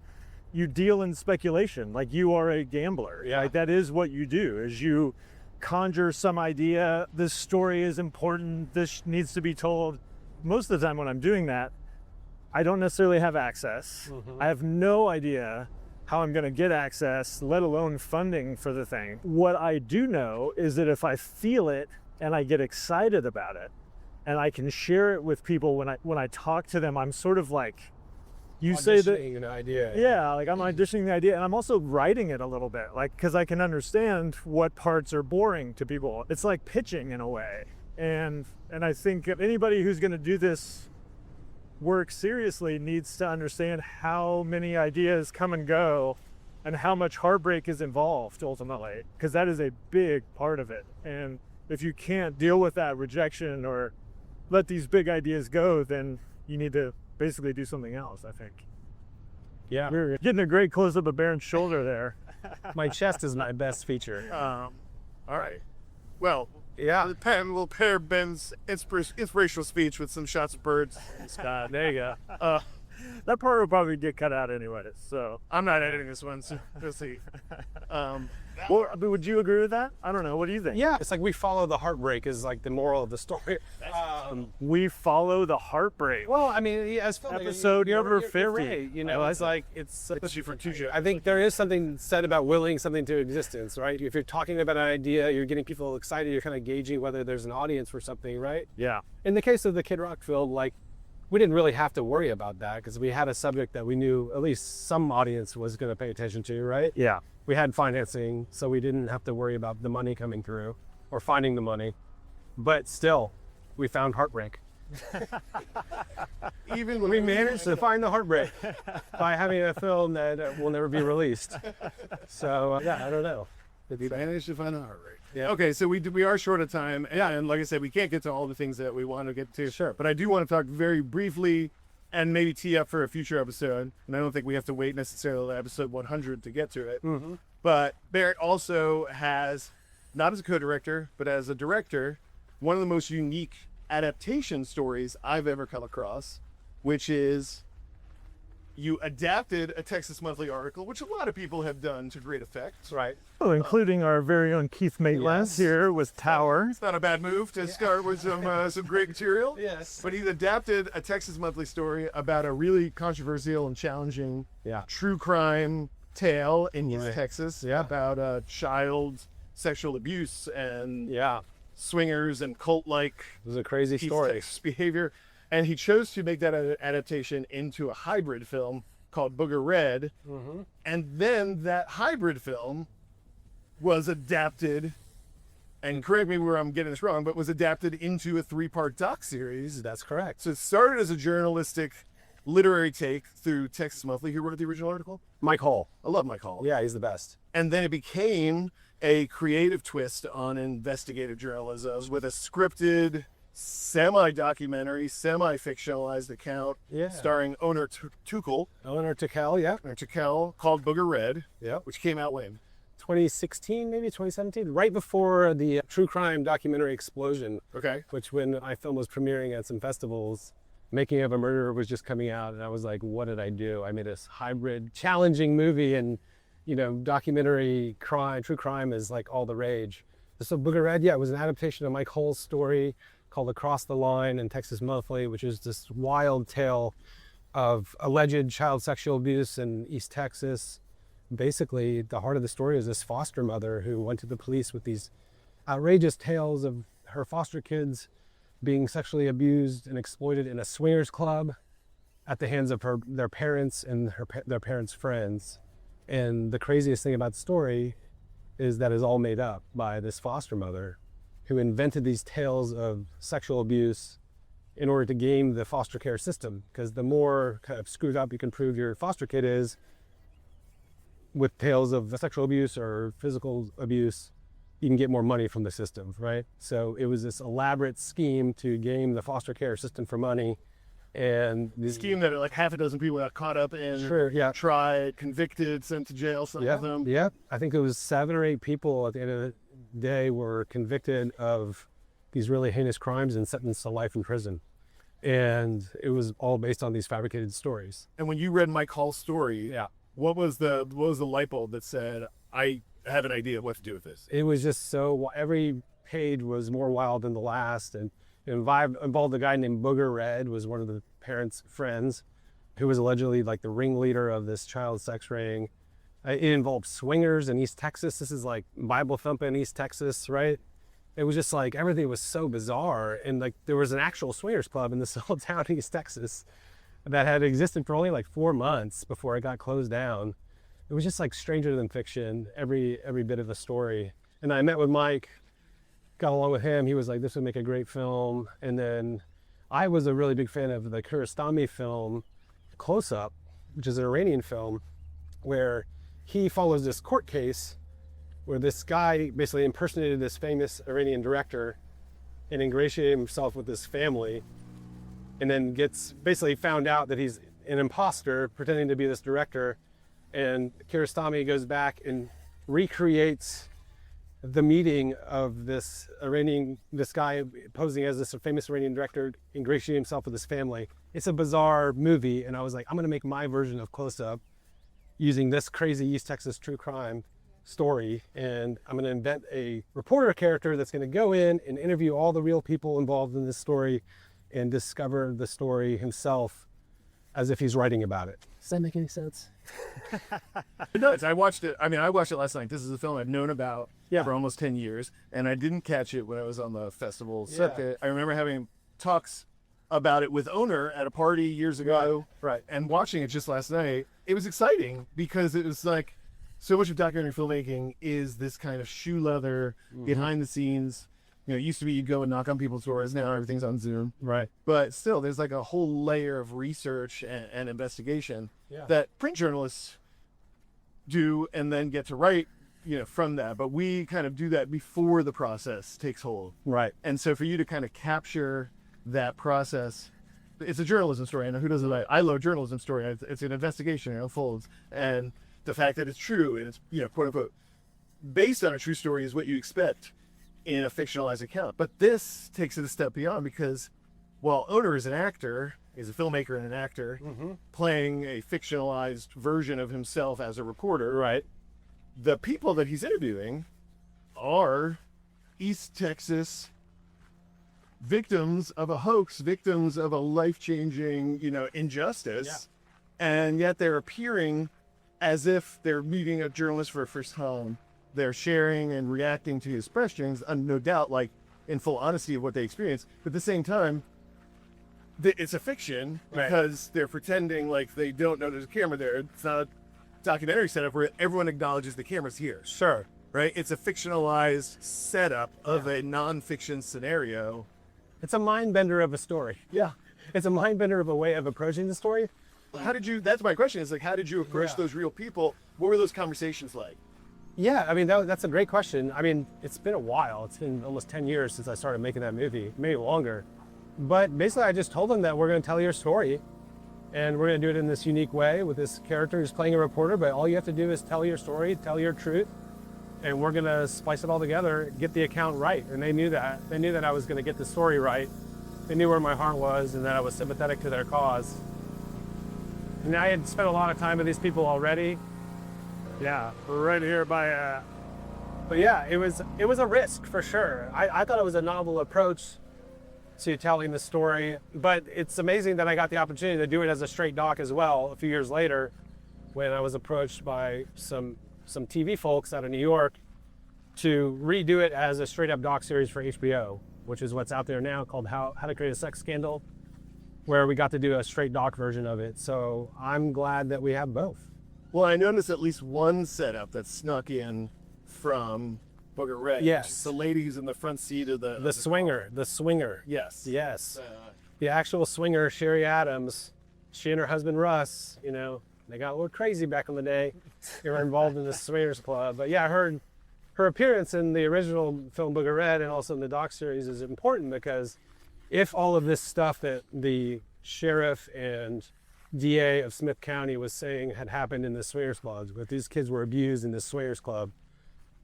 [SPEAKER 2] you deal in speculation. Like, you are a gambler.
[SPEAKER 5] Yeah.
[SPEAKER 2] Like, that is what you do, is you conjure some idea. This story is important. This needs to be told. Most of the time when I'm doing that, I don't necessarily have access. I have no idea how I'm going to get access, let alone funding for the thing. What I do know is that if I feel it and I get excited about it and I can share it with people, when I talk to them, I'm sort of like, you say that,
[SPEAKER 5] an idea.
[SPEAKER 2] yeah, like I'm auditioning the idea, and I'm also writing it a little bit, like, because I can understand what parts are boring to people. It's like pitching in a way. And I think if anybody who's going to do this work seriously needs to understand how many ideas come and go and how much heartbreak is involved ultimately, because that is a big part of it. And if you can't deal with that rejection or let these big ideas go, then you need to basically do something else, I think.
[SPEAKER 5] Yeah.
[SPEAKER 2] We're getting a great close-up of Berndt's shoulder there.
[SPEAKER 5] My chest is my best feature.
[SPEAKER 1] All right. Well,
[SPEAKER 5] Yeah.
[SPEAKER 1] we'll pair Ben's inspirational speech with some shots of birds in the sky.
[SPEAKER 2] There you go. That part will probably get cut out anyway, so.
[SPEAKER 1] I'm not editing this one, so we'll see.
[SPEAKER 2] Well, would you agree with that? I don't know. What do you think?
[SPEAKER 5] Yeah, it's like we follow the heartbreak is like the moral of the story.
[SPEAKER 2] We follow the heartbreak.
[SPEAKER 5] Well, I mean, yeah, as filmmakers,
[SPEAKER 2] Episode number 50.
[SPEAKER 5] You're right, you know, it's like
[SPEAKER 1] Especially for two shows.
[SPEAKER 5] I think there is something said about willing something to existence, right? If you're talking about an idea, you're getting people excited, you're kind of gauging whether there's an audience for something, right?
[SPEAKER 2] Yeah.
[SPEAKER 5] In the case of the Kid Rock film, like, we didn't really have to worry about that because we had a subject that we knew at least some audience was going to pay attention to, right?
[SPEAKER 2] Yeah.
[SPEAKER 5] We had financing, so we didn't have to worry about the money coming through or finding the money. But still, we found heartbreak.
[SPEAKER 1] Even when
[SPEAKER 5] We managed to find the heartbreak by having a film that will never be released. So, yeah, I don't know.
[SPEAKER 1] we managed to find a heart rate.
[SPEAKER 5] Yeah.
[SPEAKER 1] Okay, so we are short of time. And like I said, we can't get to all the things that we want to get to.
[SPEAKER 5] Sure.
[SPEAKER 1] But I do want to talk very briefly and maybe tee up for a future episode. And I don't think we have to wait necessarily to episode 100 to get to it. But Berndt also has, not as a co-director, but as a director, one of the most unique adaptation stories I've ever come across, which is you adapted a Texas Monthly article, which a lot of people have done to great effect.
[SPEAKER 5] Right.
[SPEAKER 2] Oh, including our very own Keith Maitland
[SPEAKER 5] Yes.
[SPEAKER 2] here with Tower.
[SPEAKER 1] It's not a bad move to start with some great material.
[SPEAKER 5] Yes.
[SPEAKER 1] But he's adapted a Texas Monthly story about a really controversial and challenging
[SPEAKER 5] Yeah.
[SPEAKER 1] true crime tale in East
[SPEAKER 5] Right.
[SPEAKER 1] Texas
[SPEAKER 5] Yeah.
[SPEAKER 1] about child sexual abuse and
[SPEAKER 5] Yeah.
[SPEAKER 1] swingers and cult-like
[SPEAKER 5] It was a crazy
[SPEAKER 1] East
[SPEAKER 5] story.
[SPEAKER 1] Texas behavior. And he chose to make that adaptation into a hybrid film called Booger Red. And then that hybrid film was adapted, and correct me where I'm getting this wrong, but was adapted into a 3-part docuseries.
[SPEAKER 5] That's correct.
[SPEAKER 1] So it started as a journalistic literary take through Texas Monthly. Who wrote the original article?
[SPEAKER 5] Mike Hall.
[SPEAKER 1] I love Mike Hall.
[SPEAKER 5] Yeah, he's the best.
[SPEAKER 1] And then it became a creative twist on investigative journalism with a scripted, semi-documentary, semi-fictionalized account
[SPEAKER 5] Yeah.
[SPEAKER 1] starring Owner Tuchel,
[SPEAKER 5] Eleanor Tickell, yeah.
[SPEAKER 1] called Booger Red,
[SPEAKER 5] Yeah.
[SPEAKER 1] which came out when?
[SPEAKER 5] 2016, maybe 2017, right before the true crime documentary explosion,
[SPEAKER 1] Okay.
[SPEAKER 5] which when my film was premiering at some festivals, Making of a Murderer was just coming out, and I was like, what did I do? I made this hybrid, challenging movie, and, you know, documentary crime, true crime is like all the rage. So Booger Red, yeah, it was an adaptation of Mike Hull's story called Across the Line in Texas Monthly, which is this wild tale of alleged child sexual abuse in East Texas. Basically, the heart of the story is this foster mother who went to the police with these outrageous tales of her foster kids being sexually abused and exploited in a swingers club at the hands of their parents and their parents' friends. And the craziest thing about the story is that it's all made up by this foster mother who invented these tales of sexual abuse in order to game the foster care system. Because the more kind of screwed up you can prove your foster kid is with tales of sexual abuse or physical abuse, you can get more money from the system, right? So it was this elaborate scheme to game the foster care system for money. And the
[SPEAKER 1] Scheme that like half a dozen people got caught up in,
[SPEAKER 5] Sure, yeah.
[SPEAKER 1] tried, convicted, sent to jail, some of them.
[SPEAKER 5] Yeah, I think it was 7 or 8 people at the end of the day were convicted of these really heinous crimes and sentenced to life in prison. And it was all based on these fabricated stories.
[SPEAKER 1] And when you read Mike Hall's story,
[SPEAKER 5] Yeah.
[SPEAKER 1] What was the light bulb that said, I have an idea of what to do with this?
[SPEAKER 5] It was just so, every page was more wild than the last, and it involved a guy named Booger Red, was one of the parents' friends, who was allegedly like the ringleader of this child sex ring. It involved swingers in East Texas. This is like Bible thumping East Texas, right? It was just like, everything was so bizarre. And like, there was an actual swingers club in this little town in East Texas that had existed for only like 4 months before it got closed down. It was just like stranger than fiction, every bit of the story. And I met with Mike, got along with him. He was like, this would make a great film. And then I was a really big fan of the Kiarostami film, Close Up, which is an Iranian film, where he follows this court case where this guy basically impersonated this famous Iranian director and ingratiated himself with his family, and then gets basically found out that he's an imposter pretending to be this director. And Kiarostami goes back and recreates the meeting of this guy posing as this famous Iranian director, ingratiating himself with his family. It's a bizarre movie, and I was like, I'm gonna make my version of Close Up using this crazy East Texas true crime story, and I'm gonna invent a reporter character that's gonna go in and interview all the real people involved in this story and discover the story himself as if he's writing about it. Does that make any sense?
[SPEAKER 1] It does. I watched it last night. This is a film I've known about for almost 10 years, and I didn't catch it when I was on the festival circuit. I remember having talks about it with Owner at a party years ago,
[SPEAKER 5] Right.
[SPEAKER 1] and watching it just last night. It was exciting because it was like, so much of documentary filmmaking is this kind of shoe leather, behind the scenes. You know, it used to be you'd go and knock on people's doors. Now everything's on Zoom.
[SPEAKER 5] Right.
[SPEAKER 1] But still, there's like a whole layer of research and investigation that print journalists do and then get to write, you know, from that. But we kind of do that before the process takes hold.
[SPEAKER 5] Right.
[SPEAKER 1] And so for you to kind of capture that process, it's a journalism story. I know who doesn't like, I love journalism story. It's an investigation, it unfolds. And the fact that it's true and it's, you know, quote unquote, based on a true story is what you expect in a fictionalized account. But this takes it a step beyond, because while Owner is an actor, is a filmmaker and an actor, playing a fictionalized version of himself as a reporter,
[SPEAKER 5] Right.
[SPEAKER 1] the people that he's interviewing are East Texas victims of a hoax, victims of a life-changing, you know, injustice. And yet they're appearing as if they're meeting a journalist for the first time. They're sharing and reacting to his questions, and no doubt, like, in full honesty of what they experienced. But at the same time, it's a fiction because they're pretending like they don't know there's a camera there. It's not a documentary setup where everyone acknowledges the camera's here.
[SPEAKER 5] Sure.
[SPEAKER 1] Right? It's a fictionalized setup of a non-fiction scenario.
[SPEAKER 5] It's a mind bender of a story.
[SPEAKER 1] Yeah.
[SPEAKER 5] It's a mind bender of a way of approaching the story.
[SPEAKER 1] How did you, that's my question, is like, how did you approach those real people? What were those conversations like?
[SPEAKER 5] Yeah, I mean, that's a great question. I mean, it's been a while. It's been almost 10 years since I started making that movie, maybe longer. But basically, I just told them that we're going to tell your story, and we're going to do it in this unique way with this character who's playing a reporter, but all you have to do is tell your story, tell your truth, and we're going to splice it all together, get the account right. And they knew that. They knew that I was going to get the story right. They knew where my heart was and that I was sympathetic to their cause. And I had spent a lot of time with these people already.
[SPEAKER 2] Yeah, we're right here by.
[SPEAKER 5] But yeah, it was a risk for sure. I thought it was a novel approach to telling the story, but it's amazing that I got the opportunity to do it as a straight doc as well a few years later, when I was approached by some TV folks out of New York to redo it as a straight up doc series for HBO, which is what's out there now, called How to Create a Sex Scandal, where we got to do a straight doc version of it. So I'm glad that we have both.
[SPEAKER 1] Well, I noticed at least one setup that snuck in from Booger Red.
[SPEAKER 5] Yes.
[SPEAKER 1] The lady who's in the front seat of the
[SPEAKER 5] swinger.
[SPEAKER 1] Yes.
[SPEAKER 5] Yes. The actual swinger, Sherry Adams, she and her husband Russ, you know, they got a little crazy back in the day. They were involved in the swingers club. But yeah, her appearance in the original film Booger Red and also in the doc series is important, because if all of this stuff that the sheriff and DA of Smith County was saying had happened in the swingers clubs, but these kids were abused in the swingers club,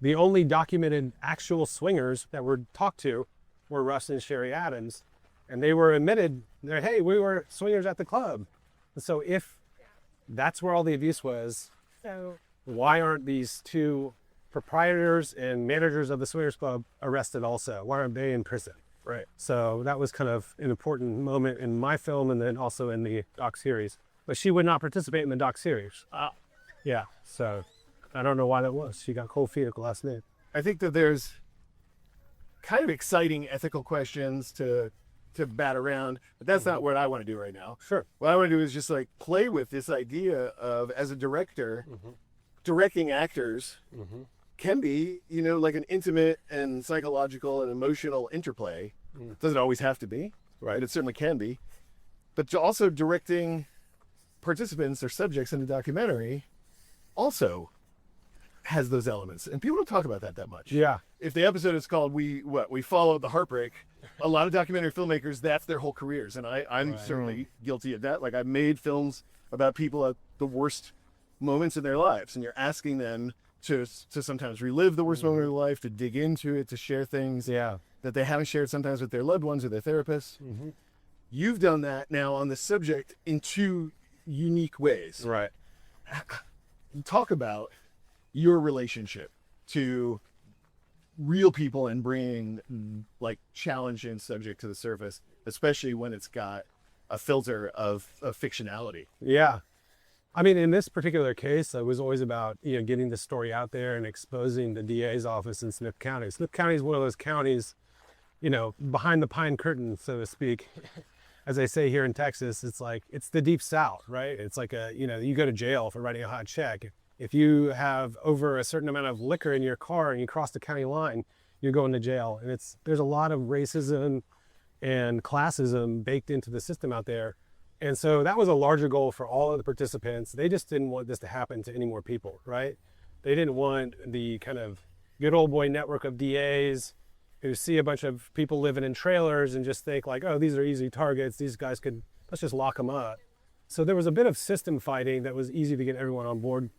[SPEAKER 5] the only documented actual swingers that were talked to were Russ and Sherry Adams, and they were admitted that, hey, we were swingers at the club. And so if that's where all the abuse was, Why aren't these two proprietors and managers of the Swingers Club arrested also? Why aren't they in prison?
[SPEAKER 6] Right.
[SPEAKER 5] So that was kind of an important moment in my film and then also in the doc series. But she would not participate in the doc series. Yeah, so I don't know why that was. She got cold feet at the last minute.
[SPEAKER 1] I think that there's kind of exciting ethical questions to bat around, but that's not what I want to do right now.
[SPEAKER 5] Sure.
[SPEAKER 1] What I want to do is just like play with this idea of, as a director, directing actors can be, you know, like an intimate and psychological and emotional interplay. Doesn't always have to be, right? It certainly can be. But also directing participants or subjects in the documentary also has those elements, and people don't talk about that much.
[SPEAKER 5] Yeah.
[SPEAKER 1] If the episode is called we followed the Heartbreak, a lot of documentary filmmakers, that's their whole careers, and I'm certainly guilty of that. Like, I've made films about people at the worst moments in their lives, and you're asking them to sometimes relive the worst moment of their life, to dig into it, to share things that they haven't shared sometimes with their loved ones or their therapists. You've done that now on the subject in two unique ways.
[SPEAKER 5] Right.
[SPEAKER 1] Talk about your relationship to real people and bringing like challenging subject to the surface, especially when it's got a filter of fictionality.
[SPEAKER 5] Yeah. I mean, in this particular case, it was always about, you know, getting the story out there and exposing the DA's office in Smith County. Smith County is one of those counties, you know, behind the pine curtain, so to speak. As I say here in Texas, it's like, it's the deep South, right? It's like you know, you go to jail for writing a hot check. If you have over a certain amount of liquor in your car and you cross the county line, you're going to jail. And there's a lot of racism and classism baked into the system out there. And so that was a larger goal for all of the participants. They just didn't want this to happen to any more people, right? They didn't want the kind of good old boy network of DAs who see a bunch of people living in trailers and just think like, oh, these are easy targets. These guys let's just lock them up. So there was a bit of system fighting that was easy to get everyone on board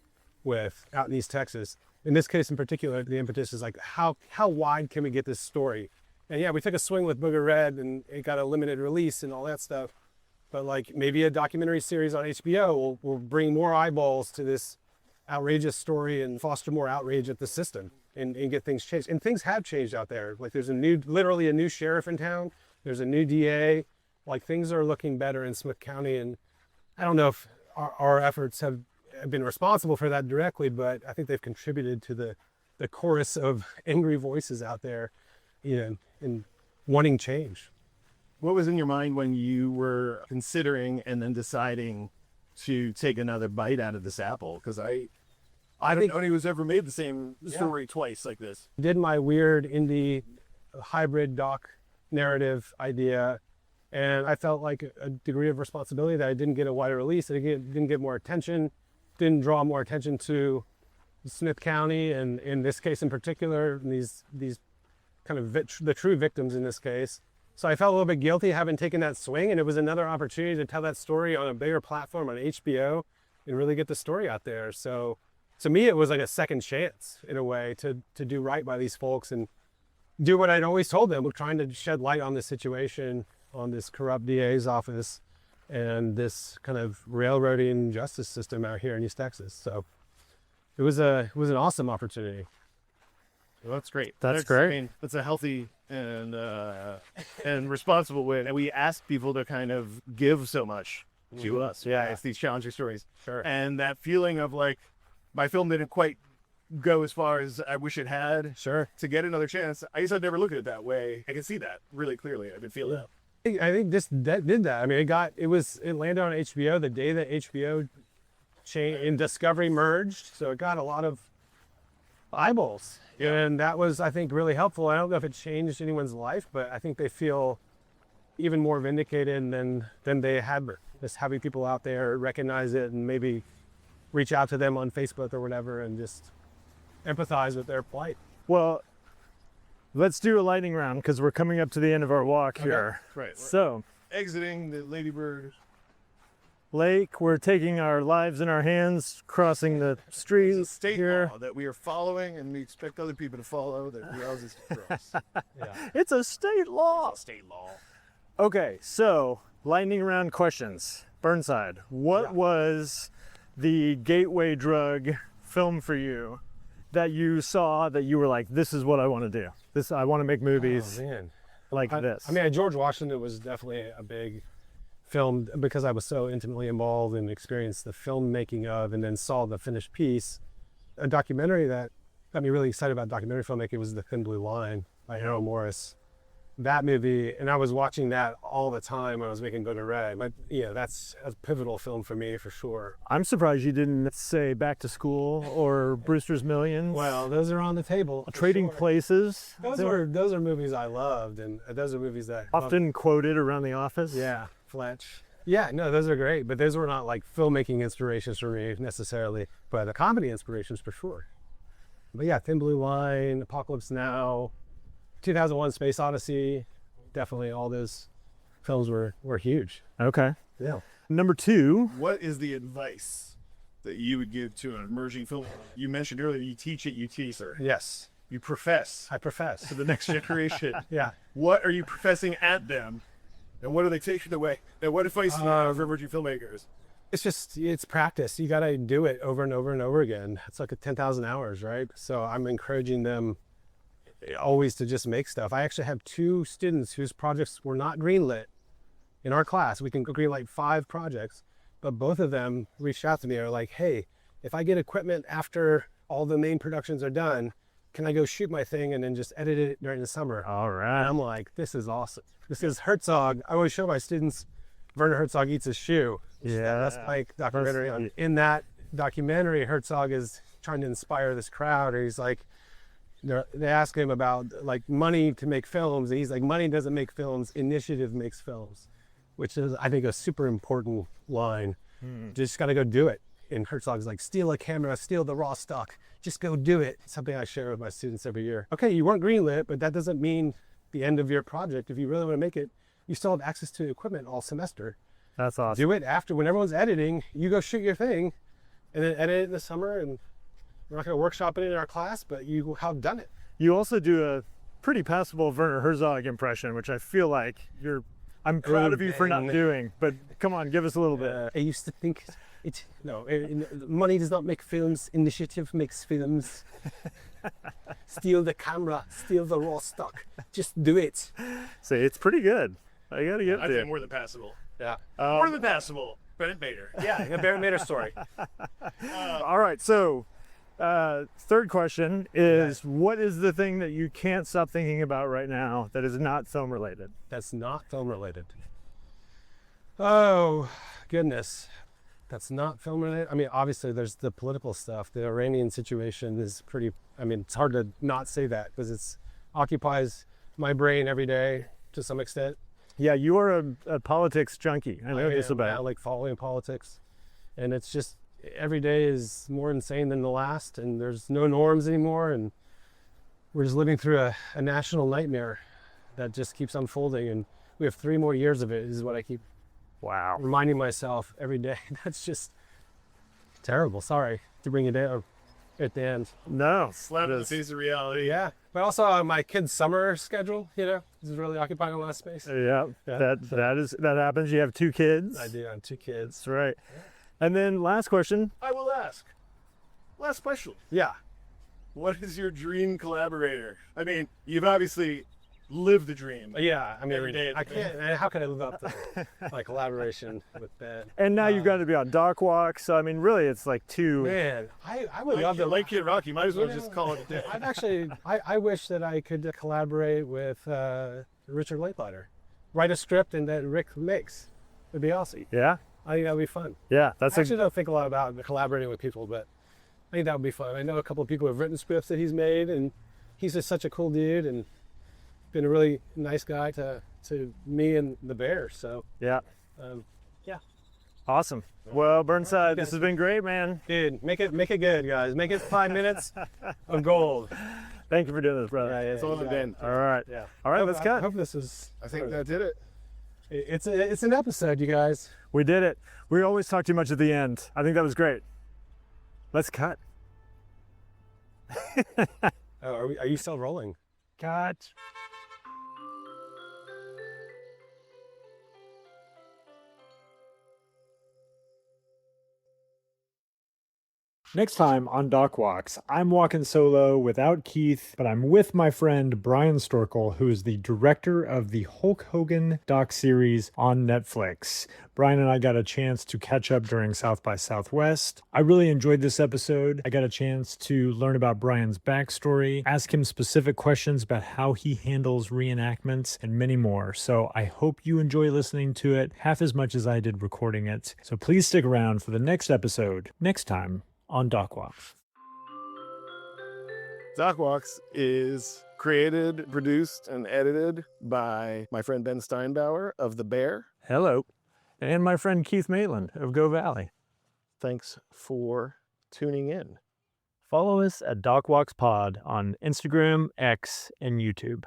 [SPEAKER 5] with out in East Texas. In this case in particular, the impetus is like, how wide can we get this story? And yeah, we took a swing with Booger Red and it got a limited release and all that stuff. But like maybe a documentary series on HBO will bring more eyeballs to this outrageous story and foster more outrage at the system and get things changed. And things have changed out there. Like there's literally a new sheriff in town. There's a new DA. Like things are looking better in Smith County. And I don't know if our efforts have been responsible for that directly, but I think they've contributed to the chorus of angry voices out there, you know, in wanting change.
[SPEAKER 1] What was in your mind when you were considering and then deciding to take another bite out of this apple? Because I don't know anyone's ever made the same story twice like this.
[SPEAKER 5] Did my weird indie hybrid doc narrative idea, and I felt like a degree of responsibility that I didn't get a wider release, that I didn't get more attention, didn't draw more attention to Smith County, and in this case in particular, these kind of the true victims in this case. So I felt a little bit guilty having taken that swing, and it was another opportunity to tell that story on a bigger platform on HBO and really get the story out there. So to me, it was like a second chance in a way to do right by these folks and do what I'd always told them. We're trying to shed light on this situation, on this corrupt DA's office and this kind of railroading justice system out here in East Texas. So it was an awesome opportunity.
[SPEAKER 1] Well, that's great.
[SPEAKER 2] That's great.
[SPEAKER 1] I mean, that's a healthy and responsible way. And we ask people to kind of give so much to us. Yeah, it's these challenging stories.
[SPEAKER 5] Sure.
[SPEAKER 1] And that feeling of like, my film didn't quite go as far as I wish it had.
[SPEAKER 5] Sure.
[SPEAKER 1] To get another chance. I guess I'd never looked at it that way. I can see that really clearly. I've been feeling that.
[SPEAKER 5] I think this did that. I mean, it landed on HBO the day that HBO and Discovery merged. So it got a lot of eyeballs. Yeah. And that was, I think, really helpful. I don't know if it changed anyone's life, but I think they feel even more vindicated than they had. Just having people out there recognize it and maybe reach out to them on Facebook or whatever and just empathize with their plight.
[SPEAKER 2] Well, let's do a lightning round because we're coming up to the end of our walk here.
[SPEAKER 1] Right.
[SPEAKER 2] So,
[SPEAKER 1] exiting the Ladybird
[SPEAKER 2] Lake, we're taking our lives in our hands, crossing the streets.
[SPEAKER 1] It's a state
[SPEAKER 2] here.
[SPEAKER 1] law that we are following, and we expect other people to follow that we always cross.
[SPEAKER 2] It's a state law.
[SPEAKER 1] It's a state law.
[SPEAKER 2] Okay, so lightning round questions. Burnside, what was the gateway drug film for you that you saw that you were like, this is what I want to do. I want to make movies like this.
[SPEAKER 5] I mean, George Washington was definitely a big film because I was so intimately involved and experienced the filmmaking of, and then saw the finished piece. A documentary that got me really excited about documentary filmmaking was The Thin Blue Line by Errol Morris. That movie, and I was watching that all the time when I was making Go to Red. But yeah, that's a pivotal film for me for sure.
[SPEAKER 2] I'm surprised you didn't say Back to School or Brewster's Millions.
[SPEAKER 5] Well, those are on the table.
[SPEAKER 2] Trading Places.
[SPEAKER 5] Those are movies I loved, and those are movies that
[SPEAKER 2] often quoted around the office.
[SPEAKER 5] Yeah, Fletch. Yeah, no, those are great, but those were not like filmmaking inspirations for me necessarily, but comedy inspirations for sure. But yeah, Thin Blue Line, Apocalypse Now, 2001 Space Odyssey, definitely all those films were huge.
[SPEAKER 2] Okay.
[SPEAKER 5] Yeah.
[SPEAKER 2] Number 2.
[SPEAKER 6] What is the advice that you would give to an emerging film? You mentioned earlier you teach at UT, sir.
[SPEAKER 5] Yes.
[SPEAKER 6] You profess
[SPEAKER 5] I profess.
[SPEAKER 6] to the next generation.
[SPEAKER 5] Yeah.
[SPEAKER 6] What are you professing at them? And what are they taking away? And what advice do you have for emerging filmmakers?
[SPEAKER 5] It's practice. You got to do it over and over and over again. It's like 10,000 hours, right? So I'm encouraging them always to just make stuff. I actually have 2 students whose projects were not greenlit in our class. We can greenlight 5 projects, but both of them reached out to me and are like, hey, if I get equipment after all the main productions are done, can I go shoot my thing and then just edit it during the summer?
[SPEAKER 2] All right.
[SPEAKER 5] And I'm like, this is awesome. This is Herzog. I always show my students Werner Herzog Eats His Shoe.
[SPEAKER 2] Yeah.
[SPEAKER 5] That's my documentary. In that documentary, Herzog is trying to inspire this crowd. Or he's like, they ask him about like money to make films, and he's like, money doesn't make films, initiative makes films, which is, I think, a super important line. Just got to go do it. And Herzog's like, steal a camera, steal the raw stock, just go do it. Something I share with my students every year. Okay, you weren't greenlit, but that doesn't mean the end of your project. If you really want to make it, you still have access to equipment all semester.
[SPEAKER 2] That's awesome.
[SPEAKER 5] Do it after, when everyone's editing, you go shoot your thing and then edit it in the summer, and we're not going to workshop it in our class, but you have done it.
[SPEAKER 2] You also do a pretty passable Werner Herzog impression, which I feel like I'm proud of you for not doing, but come on, give us a little bit.
[SPEAKER 5] I used to think money does not make films, initiative makes films. Steal the camera, steal the raw stock, just do it.
[SPEAKER 2] See, it's pretty good. I got to get
[SPEAKER 6] I
[SPEAKER 2] there.
[SPEAKER 6] think more than passable.
[SPEAKER 5] Yeah.
[SPEAKER 6] More than passable. Berndt Mader.
[SPEAKER 5] Yeah, the Berndt Mader story.
[SPEAKER 2] All right, so third question is, what is the thing that you can't stop thinking about right now that is not film related?
[SPEAKER 5] That's not film related. Oh, goodness. That's not film related. I mean, obviously there's the political stuff. The Iranian situation is pretty, I mean, it's hard to not say that because it occupies my brain every day to some extent.
[SPEAKER 2] Yeah, you are a politics junkie. I know this about.
[SPEAKER 5] I like following politics. And it's just, every day is more insane than the last, and there's no norms anymore, and we're just living through a national nightmare that just keeps unfolding, and we have 3 more years of it, is what I keep reminding myself every day. That's just terrible. Sorry to bring it down at the end.
[SPEAKER 2] No.
[SPEAKER 6] Slap in the face of reality.
[SPEAKER 5] Yeah. But also my kid's summer schedule, is really occupying a lot of space.
[SPEAKER 2] Yeah, that happens. You have 2 kids.
[SPEAKER 5] I do. I have 2 kids.
[SPEAKER 2] That's right. And then last question.
[SPEAKER 6] I will ask. Last question.
[SPEAKER 5] Yeah.
[SPEAKER 6] What is your dream collaborator? I mean, you've obviously lived the dream.
[SPEAKER 5] Yeah, I mean,
[SPEAKER 6] Every day
[SPEAKER 5] I can't. How can I live up to my collaboration with Ben?
[SPEAKER 2] And now you've got to be on dock walks. So I mean, really, it's like 2.
[SPEAKER 5] Man, I would love to.
[SPEAKER 6] Like Kid Rocky, might as well just call it a day.
[SPEAKER 5] I've actually, I wish that I could collaborate with Richard Linklater, write a script and that Rick makes. It'd be awesome.
[SPEAKER 2] Yeah.
[SPEAKER 5] I think that'd be fun.
[SPEAKER 2] Yeah, that's
[SPEAKER 5] I actually don't think a lot about collaborating with people, but I think that would be fun. I know a couple of people who have written scripts that he's made, and he's just such a cool dude and been a really nice guy to me and the Bears. So
[SPEAKER 2] yeah.
[SPEAKER 5] Yeah.
[SPEAKER 2] Awesome. Well, Burnside, this has been great, man.
[SPEAKER 5] Dude, make it good, guys. Make it 5 minutes of gold.
[SPEAKER 2] Thank you for doing this, brother.
[SPEAKER 5] Yeah,
[SPEAKER 6] It's all been.
[SPEAKER 2] All right.
[SPEAKER 5] Yeah.
[SPEAKER 2] All right, let's
[SPEAKER 5] I
[SPEAKER 2] cut.
[SPEAKER 5] hope this is.
[SPEAKER 1] I think that did it.
[SPEAKER 5] It's an episode, you guys.
[SPEAKER 2] We did it. We always talk too much at the end. I think that was great. Let's cut.
[SPEAKER 5] Oh, are you still rolling?
[SPEAKER 2] Cut. Next time on Doc Walks, I'm walking solo without Keith, but I'm with my friend Brian Storkel, who is the director of the Hulk Hogan doc-series on Netflix. Brian and I got a chance to catch up during South by Southwest. I really enjoyed this episode. I got a chance to learn about Brian's backstory, ask him specific questions about how he handles reenactments, and many more. So I hope you enjoy listening to it half as much as I did recording it. So please stick around for the next episode, next time on Doc Walks.
[SPEAKER 1] Doc Walks is created, produced, and edited by my friend Ben Steinbauer of The Bear.
[SPEAKER 2] Hello. And my friend Keith Maitland of Go Valley.
[SPEAKER 1] Thanks for tuning in.
[SPEAKER 2] Follow us at Doc Walks Pod on Instagram, X, and YouTube.